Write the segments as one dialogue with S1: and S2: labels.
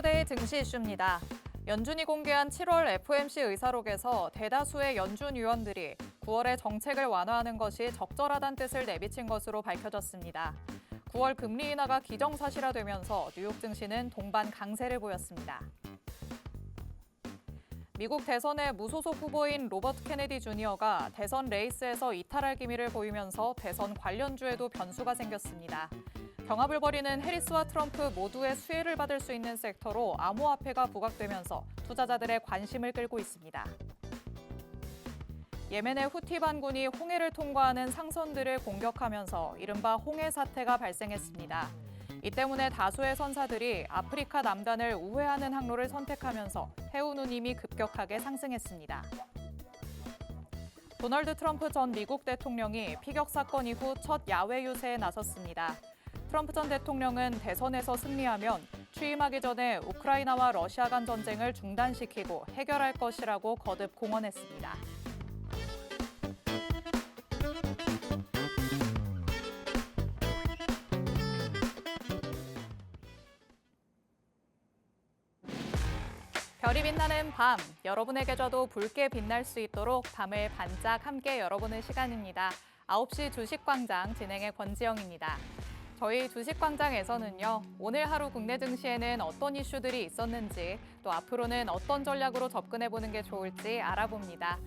S1: 투데이 증시 이슈입니다. 연준이 공개한 7월 FOMC 의사록에서 대다수의 연준 위원들이 9월에 정책을 완화하는 것이 적절하다는 뜻을 내비친 것으로 밝혀졌습니다. 9월 금리 인하가 기정사실화되면서 뉴욕 증시는 동반 강세를 보였습니다. 미국 대선의 무소속 후보인 로버트 케네디 주니어가 대선 레이스에서 이탈할 기미를 보이면서 대선 관련주에도 변수가 생겼습니다. 경합을 벌이는 해리스와 트럼프 모두의 수혜를 받을 수 있는 섹터로 암호화폐가 부각되면서 투자자들의 관심을 끌고 있습니다. 예멘의 후티 반군이 홍해를 통과하는 상선들을 공격하면서 이른바 홍해 사태가 발생했습니다. 이 때문에 다수의 선사들이 아프리카 남단을 우회하는 항로를 선택하면서 해운 운임이 급격하게 상승했습니다. 도널드 트럼프 전 미국 대통령이 피격 사건 이후 첫 야외 유세에 나섰습니다. 트럼프 전 대통령은 대선에서 승리하면 취임하기 전에 우크라이나와 러시아 간 전쟁을 중단시키고 해결할 것이라고 거듭 공언했습니다. 별이 빛나는 밤, 여러분에게져도 붉게 빛날 수 있도록 밤을 반짝 함께 열어보는 시간입니다. 9시 주식광장 진행의 권지영입니다. 저희 주식광장에서는요, 오늘 하루 국내 증시에는 어떤 이슈들이 있었는지, 또 앞으로는 어떤 전략으로 접근해보는 게 좋을지 알아봅니다.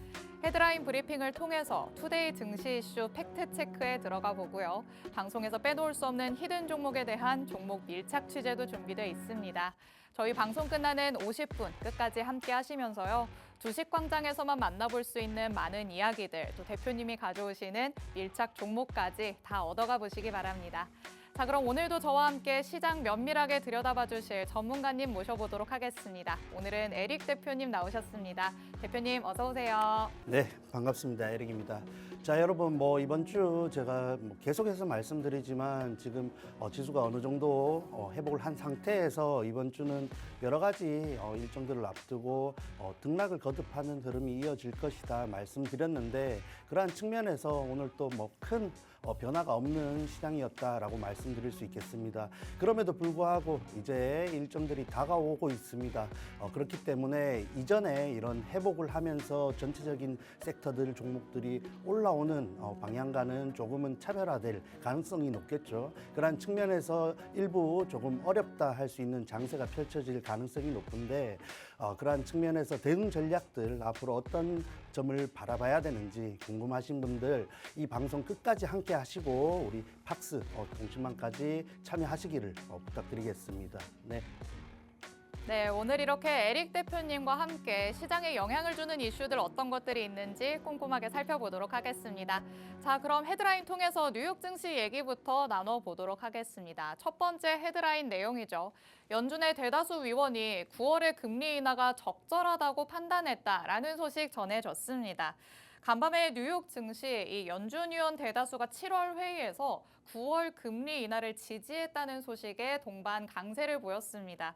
S1: 헤드라인 브리핑을 통해서 투데이 증시 이슈 팩트체크에 들어가 보고요. 방송에서 빼놓을 수 없는 히든 종목에 대한 종목 밀착 취재도 준비되어 있습니다. 저희 방송 끝나는 50분 끝까지 함께 하시면서요. 주식광장에서만 만나볼 수 있는 많은 이야기들, 또 대표님이 가져오시는 밀착 종목까지 다 얻어가 보시기 바랍니다. 자, 그럼 오늘도 저와 함께 시장 면밀하게 들여다봐 주실 전문가님 모셔보도록 하겠습니다. 오늘은 에릭 대표님 나오셨습니다. 대표님 어서 오세요.
S2: 네, 반갑습니다. 에릭입니다. 자, 여러분 이번 주 제가 계속해서 말씀드리지만 지금 지수가 어느 정도 회복을 한 상태에서 이번 주는 여러 가지 일정들을 앞두고 등락을 거듭하는 흐름이 이어질 것이다 말씀드렸는데, 그러한 측면에서 오늘 또 큰 변화가 없는 시장이었다라고 말씀드릴 수 있겠습니다. 그럼에도 불구하고 이제 일정들이 다가오고 있습니다. 그렇기 때문에 이전에 이런 회복을 하면서 전체적인 섹터들 종목들이 올라오는 방향과는 조금은 차별화될 가능성이 높겠죠. 그러한 측면에서 일부 조금 어렵다 할 수 있는 장세가 펼쳐질 가능성이 높은데, 그러한 측면에서 대응 전략들 앞으로 어떤 점을 바라봐야 되는지 궁금하신 분들 이 방송 끝까지 함께 하시고 우리 팍스 동심만까지 참여하시기를 부탁드리겠습니다.
S1: 네, 오늘 이렇게 에릭 대표님과 함께 시장에 영향을 주는 이슈들 어떤 것들이 있는지 꼼꼼하게 살펴보도록 하겠습니다. 자, 그럼 헤드라인 통해서 뉴욕 증시 얘기부터 나눠보도록 하겠습니다. 첫 번째 헤드라인 내용이죠. 연준의 대다수 위원이 9월의 금리 인하가 적절하다고 판단했다라는 소식 전해졌습니다. 간밤에 뉴욕 증시 이 연준 위원 대다수가 7월 회의에서 9월 금리 인하를 지지했다는 소식에 동반 강세를 보였습니다.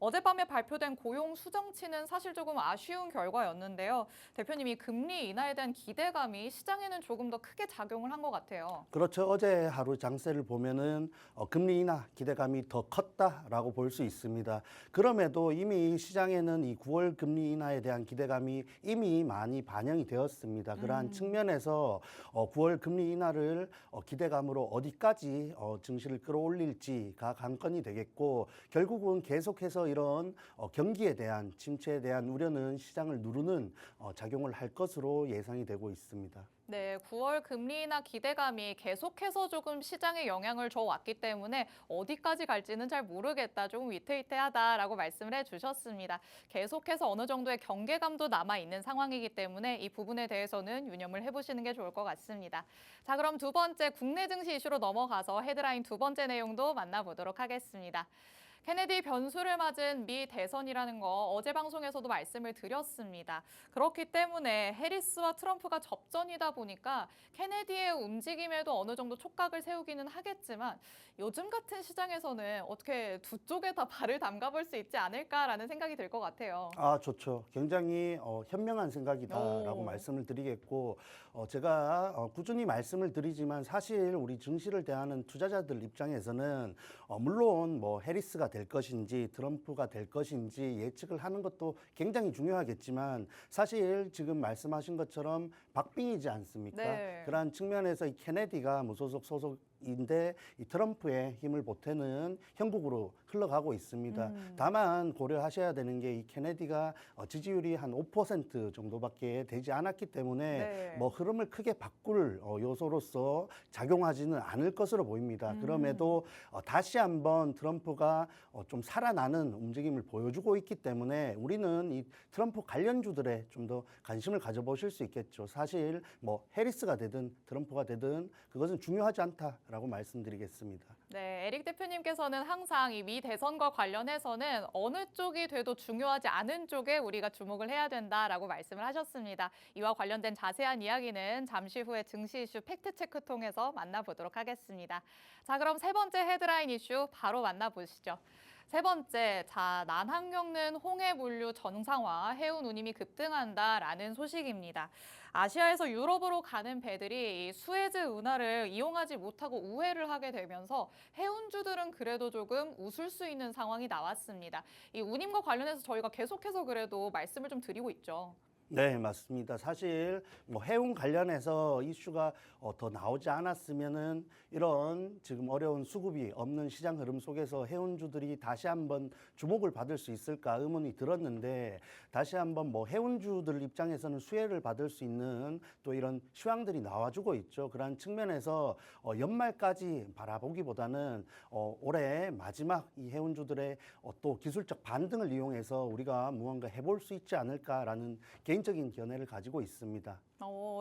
S1: 어젯밤에 발표된 고용 수정치는 사실 조금 아쉬운 결과였는데요. 대표님이 금리 인하에 대한 기대감이 시장에는 조금 더 크게 작용을 한 것 같아요.
S2: 그렇죠. 어제 하루 장세를 보면은 금리 인하 기대감이 더 컸다라고 볼 수 있습니다. 그럼에도 이미 시장에는 이 9월 금리 인하에 대한 기대감이 이미 많이 반영이 되었습니다. 그러한 측면에서 9월 금리 인하를 기대감으로 어디까지 증시를 끌어올릴지가 관건이 되겠고, 결국은 계속해서 이런 경기에 대한 침체에 대한 우려는 시장을 누르는 작용을 할 것으로 예상이 되고 있습니다.
S1: 네, 9월 금리 인하 기대감이 계속해서 조금 시장에 영향을 줘왔기 때문에 어디까지 갈지는 잘 모르겠다, 조금 위태위태하다라고 말씀을 해주셨습니다. 계속해서 어느 정도의 경계감도 남아있는 상황이기 때문에 이 부분에 대해서는 유념을 해보시는 게 좋을 것 같습니다. 자, 그럼 두 번째 국내 증시 이슈로 넘어가서 헤드라인 두 번째 내용도 만나보도록 하겠습니다. 케네디 변수를 맞은 미 대선이라는 거 어제 방송에서도 말씀을 드렸습니다. 그렇기 때문에 해리스와 트럼프가 접전이다 보니까 케네디의 움직임에도 어느 정도 촉각을 세우기는 하겠지만 요즘 같은 시장에서는 어떻게 두 쪽에 다 발을 담가볼 수 있지 않을까라는 생각이 들 것 같아요.
S2: 좋죠. 굉장히 현명한 생각이다라고 말씀을 드리겠고, 제가 꾸준히 말씀을 드리지만 사실 우리 증시를 대하는 투자자들 입장에서는 물론 해리스가 될 것인지 트럼프가 될 것인지 예측을 하는 것도 굉장히 중요하겠지만 사실 지금 말씀하신 것처럼 박빙이지 않습니까?
S1: 네.
S2: 그러한 측면에서 이 케네디가 무소속 소속인데 이 트럼프의 힘을 보태는 형국으로 흘러가고 있습니다. 다만 고려하셔야 되는 게 이 케네디가 지지율이 한 5% 정도밖에 되지 않았기 때문에
S1: 네.
S2: 뭐 흐름을 크게 바꿀 요소로서 작용하지는 않을 것으로 보입니다. 그럼에도 다시 한번 트럼프가 좀 살아나는 움직임을 보여주고 있기 때문에 우리는 이 트럼프 관련주들에 좀 더 관심을 가져보실 수 있겠죠. 사실 뭐 해리스가 되든 트럼프가 되든 그것은 중요하지 않다라고 말씀드리겠습니다.
S1: 네, 에릭 대표님께서는 항상 이 미 대선과 관련해서는 어느 쪽이 돼도 중요하지 않은 쪽에 우리가 주목을 해야 된다라고 말씀을 하셨습니다. 이와 관련된 자세한 이야기는 잠시 후에 증시 이슈 팩트체크 통해서 만나보도록 하겠습니다. 자, 그럼 세 번째 헤드라인 이슈 바로 만나보시죠. 세 번째, 자, 난항 겪는 홍해 물류 정상화, 해운 운임이 급등한다라는 소식입니다. 아시아에서 유럽으로 가는 배들이 이 수에즈 운하를 이용하지 못하고 우회를 하게 되면서 해운주들은 그래도 조금 웃을 수 있는 상황이 나왔습니다. 이 운임과 관련해서 저희가 계속해서 그래도 말씀을 좀 드리고 있죠.
S2: 네, 맞습니다. 사실 뭐 해운 관련해서 이슈가 더 나오지 않았으면은 이런 지금 어려운 수급이 없는 시장 흐름 속에서 해운주들이 다시 한번 주목을 받을 수 있을까 의문이 들었는데 다시 한번 뭐 해운주들 입장에서는 수혜를 받을 수 있는 또 이런 시황들이 나와주고 있죠. 그러한 측면에서 연말까지 바라보기보다는 올해 마지막 이 해운주들의 또 기술적 반등을 이용해서 우리가 무언가 해볼 수 있지 않을까라는 개인적인 견해를 가지고 있습니다.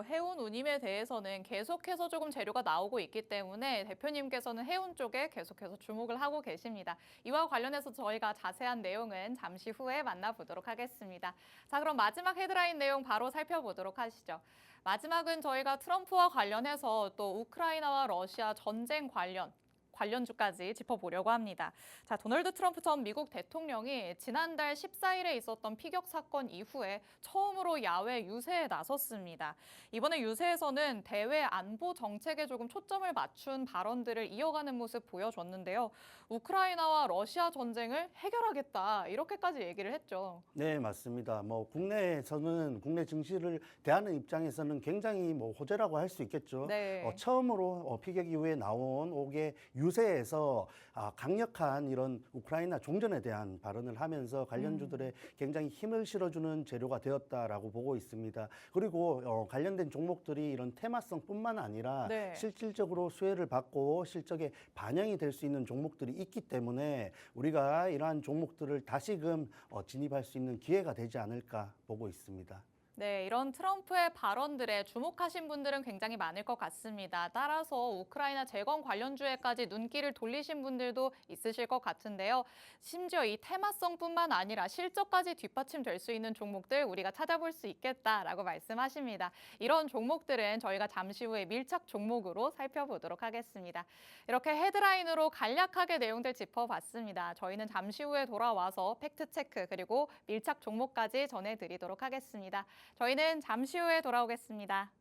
S1: 해운 운임에 대해서는 계속해서 조금 재료가 나오고 있기 때문에 대표님께서는 해운 쪽에 계속해서 주목을 하고 계십니다. 이와 관련해서 저희가 자세한 내용은 잠시 후에 만나보도록 하겠습니다. 자, 그럼 마지막 헤드라인 내용 바로 살펴보도록 하시죠. 마지막은 저희가 트럼프와 관련해서 또 우크라이나와 러시아 전쟁 관련주까지 짚어보려고 합니다. 자, 도널드 트럼프 전 미국 대통령이 지난달 14일에 있었던 피격 사건 이후에 처음으로 야외 유세에 나섰습니다. 이번에 유세에서는 대외 안보 정책에 조금 초점을 맞춘 발언들을 이어가는 모습 보여줬는데요. 우크라이나와 러시아 전쟁을 해결하겠다 이렇게까지 얘기를 했죠.
S2: 네, 맞습니다. 뭐 국내에서는 국내 증시를 대하는 입장에서는 굉장히 뭐 호재라고 할 수 있겠죠.
S1: 네.
S2: 처음으로 피격 이후에 나온 옥의 유세에서 강력한 이런 우크라이나 종전에 대한 발언을 하면서 관련주들의 굉장히 힘을 실어주는 재료가 되었다라고 보고 있습니다. 그리고 관련된 종목들이 이런 테마성뿐만 아니라
S1: 네.
S2: 실질적으로 수혜를 받고 실적에 반영이 될 수 있는 종목들이 있기 때문에 우리가 이러한 종목들을 다시금 진입할 수 있는 기회가 되지 않을까 보고 있습니다.
S1: 네, 이런 트럼프의 발언들에 주목하신 분들은 굉장히 많을 것 같습니다. 따라서 우크라이나 재건 관련주에까지 눈길을 돌리신 분들도 있으실 것 같은데요. 심지어 이 테마성뿐만 아니라 실적까지 뒷받침될 수 있는 종목들 우리가 찾아볼 수 있겠다라고 말씀하십니다. 이런 종목들은 저희가 잠시 후에 밀착 종목으로 살펴보도록 하겠습니다. 이렇게 헤드라인으로 간략하게 내용들 짚어봤습니다. 저희는 잠시 후에 돌아와서 팩트체크 그리고 밀착 종목까지 전해드리도록 하겠습니다. 저희는 잠시 후에 돌아오겠습니다.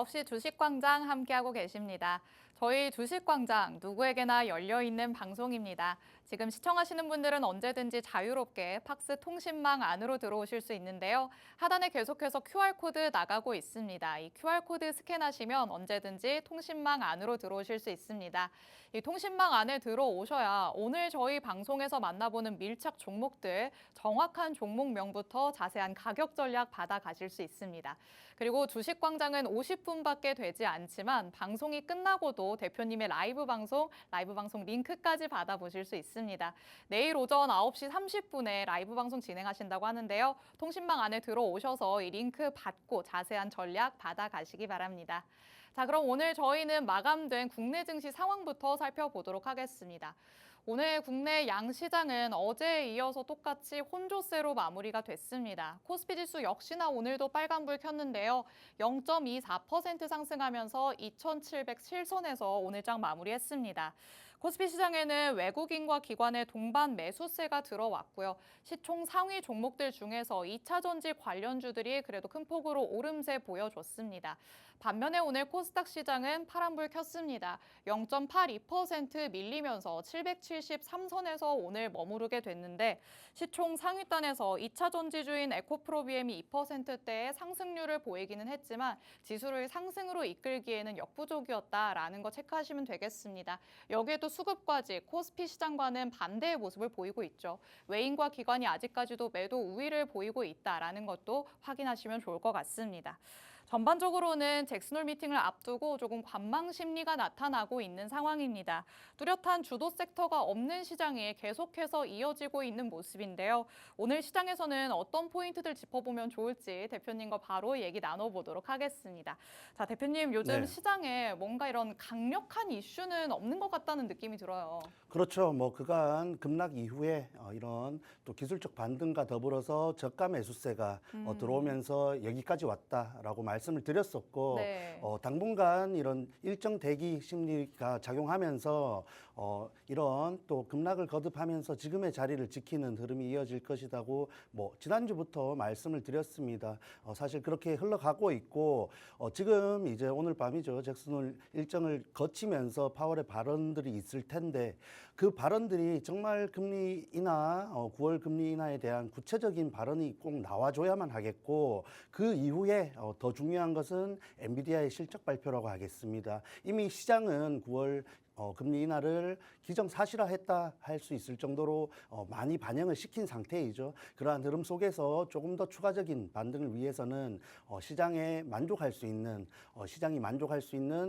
S1: 9시 주식광장 함께하고 계십니다. 저희 주식광장 누구에게나 열려있는 방송입니다. 지금 시청하시는 분들은 언제든지 자유롭게 팍스 통신망 안으로 들어오실 수 있는데요. 하단에 계속해서 QR코드 나가고 있습니다. 이 QR코드 스캔하시면 언제든지 통신망 안으로 들어오실 수 있습니다. 이 통신망 안에 들어오셔야 오늘 저희 방송에서 만나보는 밀착 종목들, 정확한 종목명부터 자세한 가격 전략 받아가실 수 있습니다. 그리고 주식광장은 50분밖에 되지 않지만 방송이 끝나고도 대표님의 라이브 방송 링크까지 받아보실 수 있습니다. 내일 오전 9시 30분에 라이브 방송 진행하신다고 하는데요. 통신망 안에 들어오셔서 이 링크 받고 자세한 전략 받아가시기 바랍니다. 자, 그럼 오늘 저희는 마감된 국내 증시 상황부터 살펴보도록 하겠습니다. 오늘 국내 양시장은 어제에 이어서 똑같이 혼조세로 마무리가 됐습니다. 코스피 지수 역시나 오늘도 빨간불 켰는데요. 0.24% 상승하면서 2,707선에서 오늘장 마무리했습니다. 코스피 시장에는 외국인과 기관의 동반 매수세가 들어왔고요. 시총 상위 종목들 중에서 2차 전지 관련주들이 그래도 큰 폭으로 오름세 보여줬습니다. 반면에 오늘 코스닥 시장은 파란불 켰습니다. 0.82% 밀리면서 773선에서 오늘 머무르게 됐는데 시총 상위단에서 2차 전지주인 에코프로비엠이 2%대의 상승률을 보이기는 했지만 지수를 상승으로 이끌기에는 역부족이었다라는 거 체크하시면 되겠습니다. 여기에도 수급과지 코스피 시장과는 반대의 모습을 보이고 있죠. 외인과 기관이 아직까지도 매도 우위를 보이고 있다라는 것도 확인하시면 좋을 것 같습니다. 전반적으로는 잭슨홀 미팅을 앞두고 조금 관망 심리가 나타나고 있는 상황입니다. 뚜렷한 주도 섹터가 없는 시장이 계속해서 이어지고 있는 모습인데요. 오늘 시장에서는 어떤 포인트들 짚어보면 좋을지 대표님과 바로 얘기 나눠보도록 하겠습니다. 자, 대표님 요즘 시장에 뭔가 이런 강력한 이슈는 없는 것 같다는 느낌이 들어요.
S2: 그렇죠. 뭐 그간 급락 이후에 이런 또 기술적 반등과 더불어서 저가 매수세가 들어오면서 여기까지 왔다라고 말씀을 드렸었고
S1: 네.
S2: 당분간 이런 일정 대기 심리가 작용하면서 이런 또 급락을 거듭하면서 지금의 자리를 지키는 흐름이 이어질 것이라고 뭐 지난주부터 말씀을 드렸습니다. 사실 그렇게 흘러가고 있고 지금 이제 오늘 밤이죠. 잭슨홀 일정을 거치면서 파월의 발언들이 있을 텐데 그 발언들이 정말 금리 인하, 9월 금리 인하에 대한 구체적인 발언이 꼭 나와줘야만 하겠고 그 이후에 더 중요한 것은 엔비디아의 실적 발표라고 하겠습니다. 이미 시장은 9월 금리 인하를 기정사실화했다 할 수 있을 정도로 많이 반영을 시킨 상태이죠. 그러한 흐름 속에서 조금 더 추가적인 반등을 위해서는 시장이 만족할 수 있는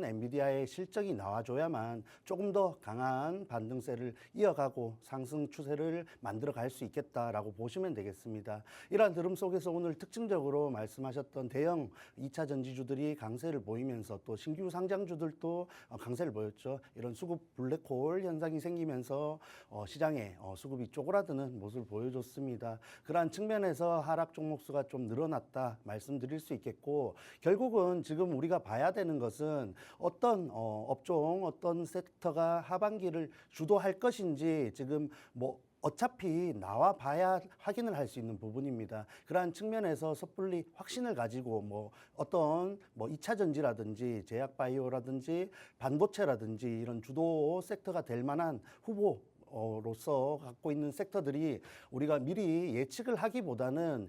S2: 엔비디아의 실적이 나와줘야만 조금 더 강한 반등세를 이어가고 상승 추세를 만들어 갈 수 있겠다라고 보시면 되겠습니다. 이러한 흐름 속에서 오늘 특징적으로 말씀하셨던 대형 2차 전지주들이 강세를 보이면서 또 신규 상장주들도 강세를 보였죠. 이런 수급 블랙홀 현상이 생기면서 시장에 수급이 쪼그라드는 모습을 보여줬습니다. 그러한 측면에서 하락 종목수가 좀 늘어났다 말씀드릴 수 있겠고 결국은 지금 우리가 봐야 되는 것은 어떤 업종, 어떤 섹터가 하반기를 주도할 것인지 지금 뭐 어차피 나와 봐야 확인을 할 수 있는 부분입니다. 그러한 측면에서 섣불리 확신을 가지고 뭐 어떤 2차 전지라든지 제약 바이오라든지 반도체라든지 이런 주도 섹터가 될 만한 후보로서 갖고 있는 섹터들이 우리가 미리 예측을 하기보다는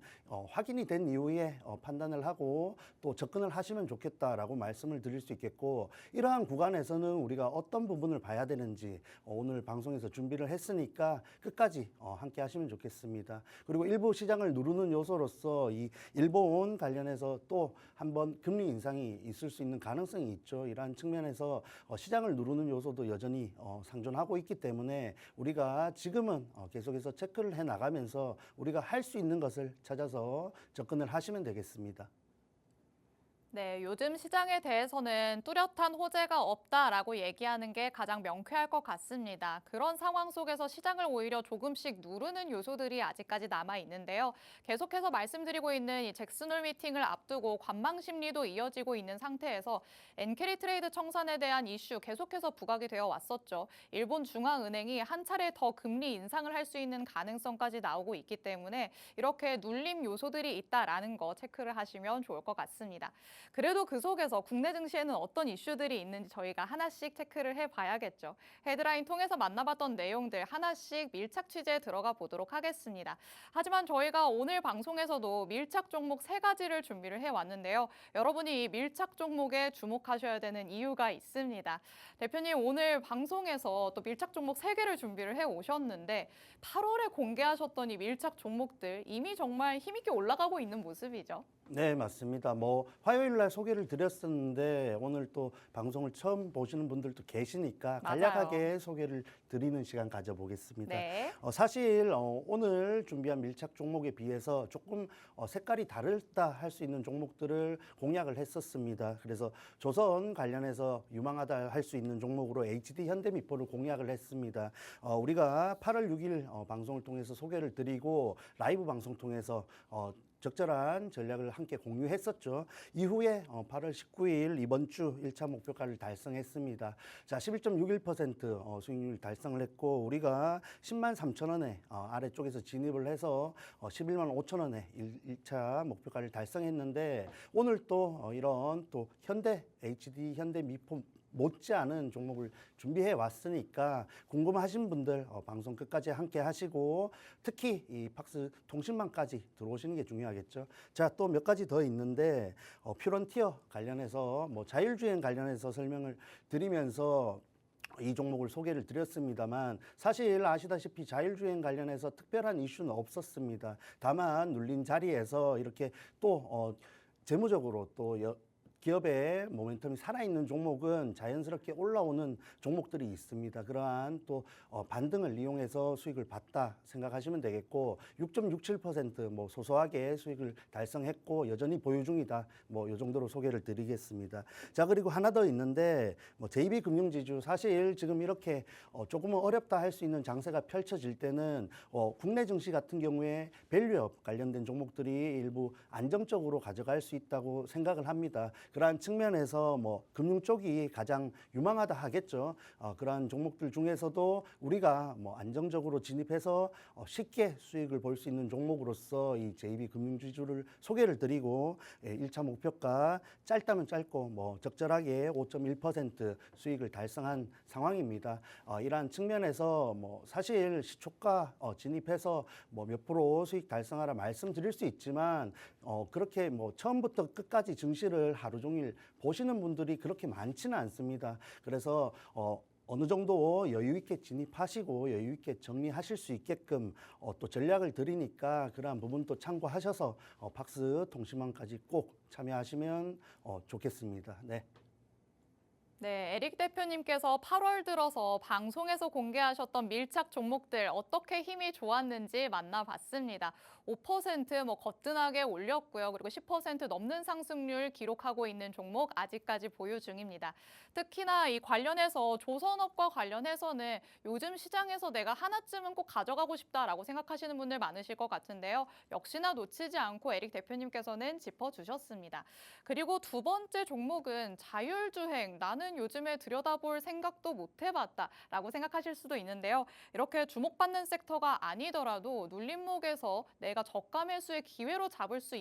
S2: 확인이 된 이후에 판단을 하고 또 접근을 하시면 좋겠다라고 말씀을 드릴 수 있겠고 이러한 구간에서는 우리가 어떤 부분을 봐야 되는지 오늘 방송에서 준비를 했으니까 끝까지 함께 하시면 좋겠습니다. 그리고 일부 시장을 누르는 요소로서 이 일본 관련해서 또 한번 금리 인상이 있을 수 있는 가능성이 있죠. 이러한 측면에서 시장을 누르는 요소도 여전히 상존하고 있기 때문에 우리가 지금은 계속해서 체크를 해 나가면서 우리가 할 수 있는 것을 찾아서 접근을 하시면 되겠습니다.
S1: 네, 요즘 시장에 대해서는 뚜렷한 호재가 없다라고 얘기하는 게 가장 명쾌할 것 같습니다. 그런 상황 속에서 시장을 오히려 조금씩 누르는 요소들이 아직까지 남아 있는데요. 계속해서 말씀드리고 있는 이 잭슨홀 미팅을 앞두고 관망 심리도 이어지고 있는 상태에서 엔캐리 트레이드 청산에 대한 이슈 계속해서 부각이 되어 왔었죠. 일본 중앙은행이 한 차례 더 금리 인상을 할 수 있는 가능성까지 나오고 있기 때문에 이렇게 눌림 요소들이 있다라는 거 체크를 하시면 좋을 것 같습니다. 그래도 그 속에서 국내 증시에는 어떤 이슈들이 있는지 저희가 하나씩 체크를 해봐야겠죠. 헤드라인 통해서 만나봤던 내용들 하나씩 밀착 취재에 들어가 보도록 하겠습니다. 하지만 저희가 오늘 방송에서도 밀착 종목 3가지를 준비를 해왔는데요. 여러분이 이 밀착 종목에 주목하셔야 되는 이유가 있습니다. 대표님 오늘 방송에서 또 밀착 종목 3개를 준비를 해오셨는데 8월에 공개하셨던 이 밀착 종목들 이미 정말 힘있게 올라가고 있는 모습이죠.
S2: 네, 맞습니다. 화요일 날 소개를 드렸었는데 오늘 또 방송을 처음 보시는 분들도 계시니까
S1: 맞아요.
S2: 간략하게 소개를 드리는 시간 가져보겠습니다.
S1: 네.
S2: 사실 오늘 준비한 밀착 종목에 비해서 조금 색깔이 다르다 할 수 있는 종목들을 공략을 했었습니다. 그래서 조선 관련해서 유망하다 할 수 있는 종목으로 HD 현대미포를 공략을 했습니다. 우리가 8월 6일 방송을 통해서 소개를 드리고 라이브 방송 통해서 적절한 전략을 함께 공유했었죠. 이후에 8월 19일 이번 주 1차 목표가를 달성했습니다. 자, 11.61% 수익률 달성을 했고 우리가 10만 3천 원에 아래쪽에서 진입을 해서 11만 5천 원에 1차 목표가를 달성했는데 오늘 또 이런 또 현대 HD 현대미포 못지않은 종목을 준비해 왔으니까 궁금하신 분들 방송 끝까지 함께 하시고 특히 이 팍스 통신망까지 들어오시는 게 중요하겠죠. 자, 또 몇 가지 더 있는데 퓨런티어 관련해서 자율주행 관련해서 설명을 드리면서 이 종목을 소개를 드렸습니다만 사실 아시다시피 자율주행 관련해서 특별한 이슈는 없었습니다. 다만 눌린 자리에서 이렇게 또 재무적으로 또 기업의 모멘텀이 살아있는 종목은 자연스럽게 올라오는 종목들이 있습니다. 그러한 또 반등을 이용해서 수익을 봤다 생각하시면 되겠고 6.67% 소소하게 수익을 달성했고 여전히 보유 중이다. 이 정도로 소개를 드리겠습니다. 자, 그리고 하나 더 있는데 JB금융지주 사실 지금 이렇게 조금은 어렵다 할 수 있는 장세가 펼쳐질 때는 국내 증시 같은 경우에 밸류업 관련된 종목들이 일부 안정적으로 가져갈 수 있다고 생각을 합니다. 그러한 측면에서 금융 쪽이 가장 유망하다 하겠죠. 그러한 종목들 중에서도 우리가 안정적으로 진입해서 쉽게 수익을 볼 수 있는 종목으로서 이 JB금융지주를 소개를 드리고 1차 목표가 짧다면 짧고 적절하게 5.1% 수익을 달성한 상황입니다. 이러한 측면에서 사실 시초가 진입해서 몇 프로 수익 달성하라 말씀드릴 수 있지만 그렇게 처음부터 끝까지 증시를 하루 종일 보시는 분들이 그렇게 많지는 않습니다. 그래서 어느 정도 여유 있게 진입하시고 여유 있게 정리하실 수 있게끔 또 전략을 드리니까 그러한 부분도 참고하셔서 팍스 통신망까지 꼭 참여하시면 좋겠습니다. 네.
S1: 네, 에릭 대표님께서 8월 들어서 방송에서 공개하셨던 밀착 종목들 어떻게 힘이 좋았는지 만나봤습니다. 5% 거뜬하게 올렸고요. 그리고 10% 넘는 상승률 기록하고 있는 종목 아직까지 보유 중입니다. 특히나 이 관련해서 조선업과 관련해서는 요즘 시장에서 내가 하나쯤은 꼭 가져가고 싶다라고 생각하시는 분들 많으실 것 같은데요. 역시나 놓치지 않고 에릭 대표님께서는 짚어주셨습니다. 그리고 두 번째 종목은 자율주행. 나는 요즘에 들여다볼 생각도 못 해봤다라고 생각하실 수도 있는데요. 이렇게 주목받는 섹터가 아니더라도 눌림목에서 내가 저가 매수의 기회로 잡을 수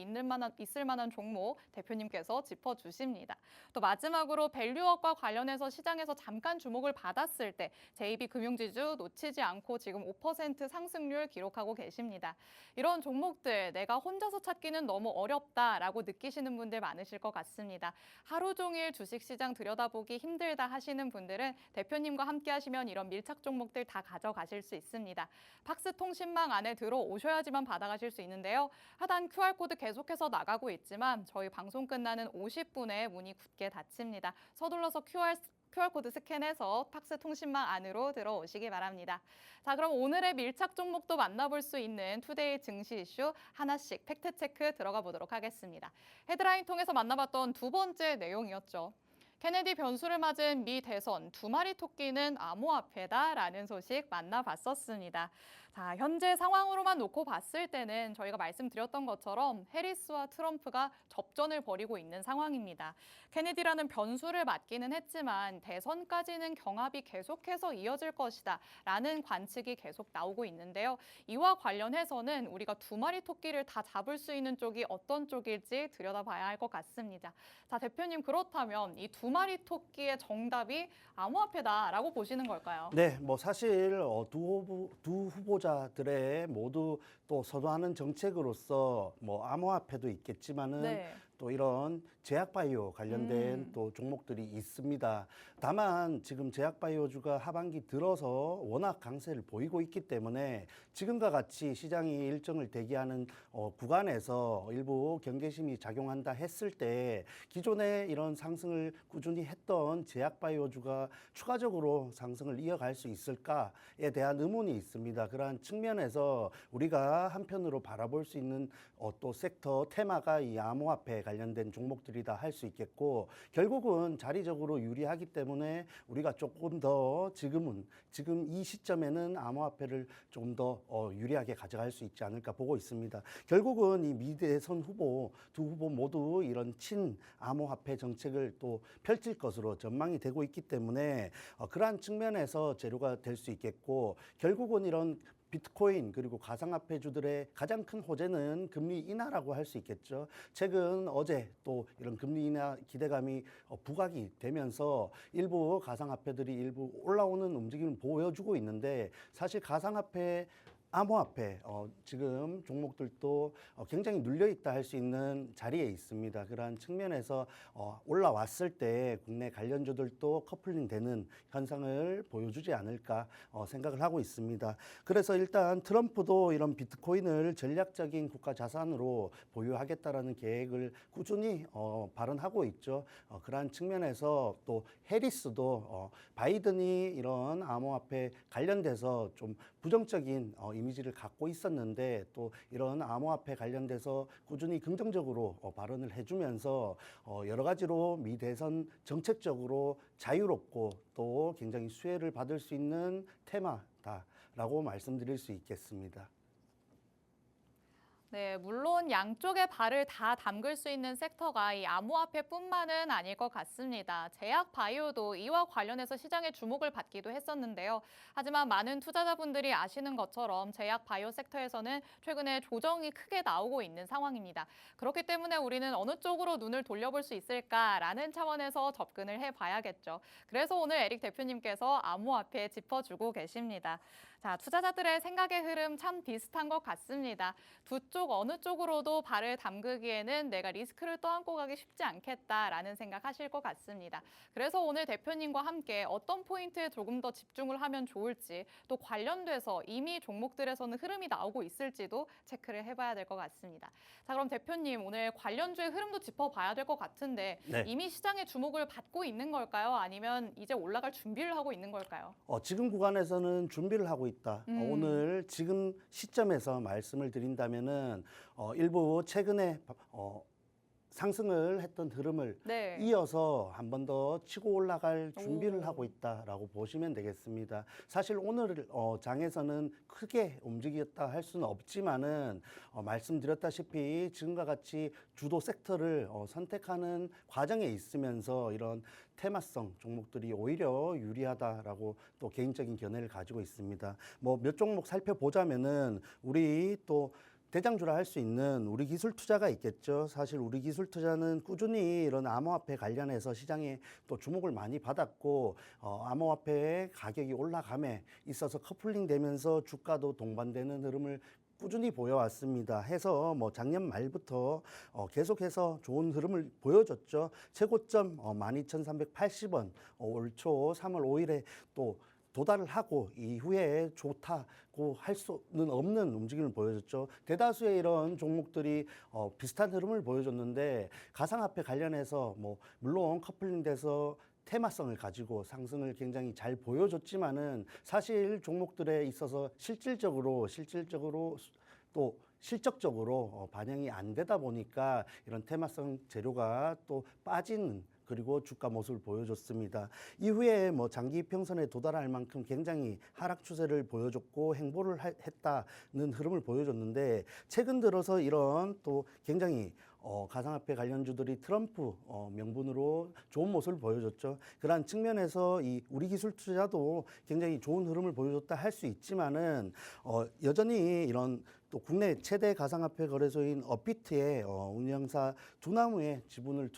S1: 있을 만한 종목 대표님께서 짚어주십니다. 또 마지막으로 밸류업과 관련해서 시장에서 잠깐 주목을 받았을 때 JB금융지주 놓치지 않고 지금 5% 상승률 기록하고 계십니다. 이런 종목들 내가 혼자서 찾기는 너무 어렵다라고 느끼시는 분들 많으실 것 같습니다. 하루 종일 주식시장 들여다보기 힘들다 하시는 분들은 대표님과 함께 하시면 이런 밀착 종목들 다 가져가실 수 있습니다. 팍스 통신망 안에 들어오셔야지만 받아가실 수 있는데요. 하단 QR코드 계속해서 나가고 있지만 저희 방송 끝나는 50분에 문이 굳게 닫힙니다. 서둘러서 QR코드 스캔해서 팍스 통신망 안으로 들어오시기 바랍니다. 자, 그럼 오늘의 밀착 종목도 만나볼 수 있는 투데이 증시 이슈 하나씩 팩트체크 들어가 보도록 하겠습니다. 헤드라인 통해서 만나봤던 두 번째 내용이었죠. 케네디 변수를 맞은 미 대선 두 마리 토끼는 암호화폐다라는 소식 만나봤었습니다. 자, 현재 상황으로만 놓고 봤을 때는 저희가 말씀드렸던 것처럼 해리스와 트럼프가 접전을 벌이고 있는 상황입니다. 케네디라는 변수를 맞기는 했지만 대선까지는 경합이 계속해서 이어질 것이다 라는 관측이 계속 나오고 있는데요. 이와 관련해서는 우리가 두 마리 토끼를 다 잡을 수 있는 쪽이 어떤 쪽일지 들여다봐야 할 것 같습니다. 자, 대표님, 그렇다면 이 두 마리 토끼의 정답이 암호화폐다라고 보시는 걸까요?
S2: 네, 뭐 사실 두 후보자들의 모두 또 선호하는 정책으로서 뭐 암호화폐도 있겠지만은
S1: 네.
S2: 또 이런 제약바이오 관련된 또 종목들이 있습니다. 다만 지금 제약바이오주가 하반기 들어서 워낙 강세를 보이고 있기 때문에 지금과 같이 시장이 일정을 대기하는 구간에서 일부 경계심이 작용한다 했을 때 기존에 이런 상승을 꾸준히 했던 제약바이오주가 추가적으로 상승을 이어갈 수 있을까에 대한 의문이 있습니다. 그러한 측면에서 우리가 한편으로 바라볼 수 있는 또 섹터 테마가 이 암호화폐 관련된 종목들이다 할 수 있겠고, 결국은 자리적으로 유리하기 때문에 우리가 조금 더 지금 이 시점에는 암호화폐를 좀 더 유리하게 가져갈 수 있지 않을까 보고 있습니다. 결국은 이 미대선 두 후보 모두 이런 친 암호화폐 정책을 또 펼칠 것으로 전망이 되고 있기 때문에 그러한 측면에서 재료가 될 수 있겠고, 결국은 이런 비트코인 그리고 가상화폐주들의 가장 큰 호재는 금리 인하라고 할 수 있겠죠. 최근 어제 또 이런 금리 인하 기대감이 부각이 되면서 일부 가상화폐들이 일부 올라오는 움직임을 보여주고 있는데, 사실 가상화폐 암호화폐 지금 종목들도 굉장히 눌려 있다 할 수 있는 자리에 있습니다. 그러한 측면에서 올라왔을 때 국내 관련주들도 커플링 되는 현상을 보여주지 않을까 생각을 하고 있습니다. 그래서 일단 트럼프도 이런 비트코인을 전략적인 국가 자산으로 보유하겠다라는 계획을 꾸준히 발언하고 있죠. 그러한 측면에서 또 해리스도 바이든이 이런 암호화폐 관련돼서 좀 부정적인 이미지를 갖고 있었는데 또 이런 암호화폐 관련돼서 꾸준히 긍정적으로 발언을 해주면서 여러 가지로 미 대선 정책적으로 자유롭고 또 굉장히 수혜를 받을 수 있는 테마다라고 말씀드릴 수 있겠습니다.
S1: 네, 물론 양쪽의 발을 다 담글 수 있는 섹터가 이 암호화폐뿐만은 아닐 것 같습니다. 제약 바이오도 이와 관련해서 시장의 주목을 받기도 했었는데요. 하지만 많은 투자자분들이 아시는 것처럼 제약 바이오 섹터에서는 최근에 조정이 크게 나오고 있는 상황입니다. 그렇기 때문에 우리는 어느 쪽으로 눈을 돌려볼 수 있을까라는 차원에서 접근을 해봐야겠죠. 그래서 오늘 에릭 대표님께서 암호화폐 짚어주고 계십니다. 자, 투자자들의 생각의 흐름 참 비슷한 것 같습니다. 두 쪽 어느 쪽으로도 발을 담그기에는 내가 리스크를 떠안고 가기 쉽지 않겠다라는 생각하실 것 같습니다. 그래서 오늘 대표님과 함께 어떤 포인트에 조금 더 집중을 하면 좋을지, 또 관련돼서 이미 종목들에서는 흐름이 나오고 있을지도 체크를 해봐야 될 것 같습니다. 자, 그럼 대표님, 오늘 관련주의 흐름도 짚어봐야 될 것 같은데
S2: 네.
S1: 이미 시장의 주목을 받고 있는 걸까요? 아니면 이제 올라갈 준비를 하고 있는 걸까요?
S2: 지금 구간에서는 준비를 하고 있다. 오늘 지금 시점에서 말씀을 드린다면은 일부 최근에 상승을 했던 흐름을
S1: 네.
S2: 이어서 한 번 더 치고 올라갈 준비를
S1: 오.
S2: 하고 있다라고 보시면 되겠습니다. 사실 오늘 장에서는 크게 움직였다 할 수는 없지만은 말씀드렸다시피 지금과 같이 주도 섹터를 선택하는 과정에 있으면서 이런 테마성 종목들이 오히려 유리하다라고 또 개인적인 견해를 가지고 있습니다. 뭐 몇 종목 살펴보자면은 우리 또 대장주라 할 수 있는 우리 기술 투자가 있겠죠. 사실 우리 기술 투자는 꾸준히 이런 암호화폐 관련해서 시장에 또 주목을 많이 받았고 암호화폐의 가격이 올라감에 있어서 커플링 되면서 주가도 동반되는 흐름을 꾸준히 보여왔습니다. 해서 뭐 작년 말부터 계속해서 좋은 흐름을 보여줬죠. 최고점 12,380원 올 초 3월 5일에 또 도달을 하고 이후에 좋다고 할 수는 없는 움직임을 보여줬죠. 대다수의 이런 종목들이 비슷한 흐름을 보여줬는데 가상화폐 관련해서 뭐 물론 커플링돼서 테마성을 가지고 상승을 굉장히 잘 보여줬지만은 사실 종목들에 있어서 실질적으로 또 실적적으로 반영이 안 되다 보니까 이런 테마성 재료가 또 빠지는 그리고 주가 모습을 보여줬습니다. 이후에 뭐 장기 이평선에 도달할 만큼 굉장히 하락 추세를 보여줬고 행보를 했다는 흐름을 보여줬는데 최근 들어서 이런 또 굉장히 가상화폐 관련주들이 트럼프 명분으로 좋은 모습을 보여줬죠. 그러한 측면에서 이 우리 기술 투자도 굉장히 좋은 흐름을 보여줬다 할 수 있지만은 여전히 이런 또 국내 최대 가상화폐 거래소인 업비트의 운영사 두나무의 지분을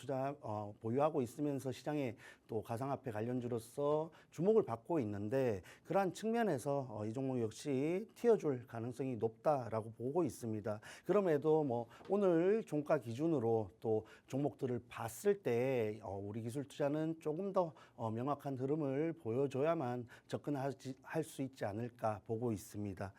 S2: 보유하고 있으면서 시장에 또 가상화폐 관련주로서 주목을 받고 있는데 그러한 측면에서 이 종목 역시 튀어줄 가능성이 높다라고 보고 있습니다. 그럼에도 뭐 오늘 종가 기준으로 또 종목들을 봤을 때 우리 기술 투자는 조금 더 명확한 흐름을 보여줘야만 접근할 수 있지 않을까 보고 있습니다.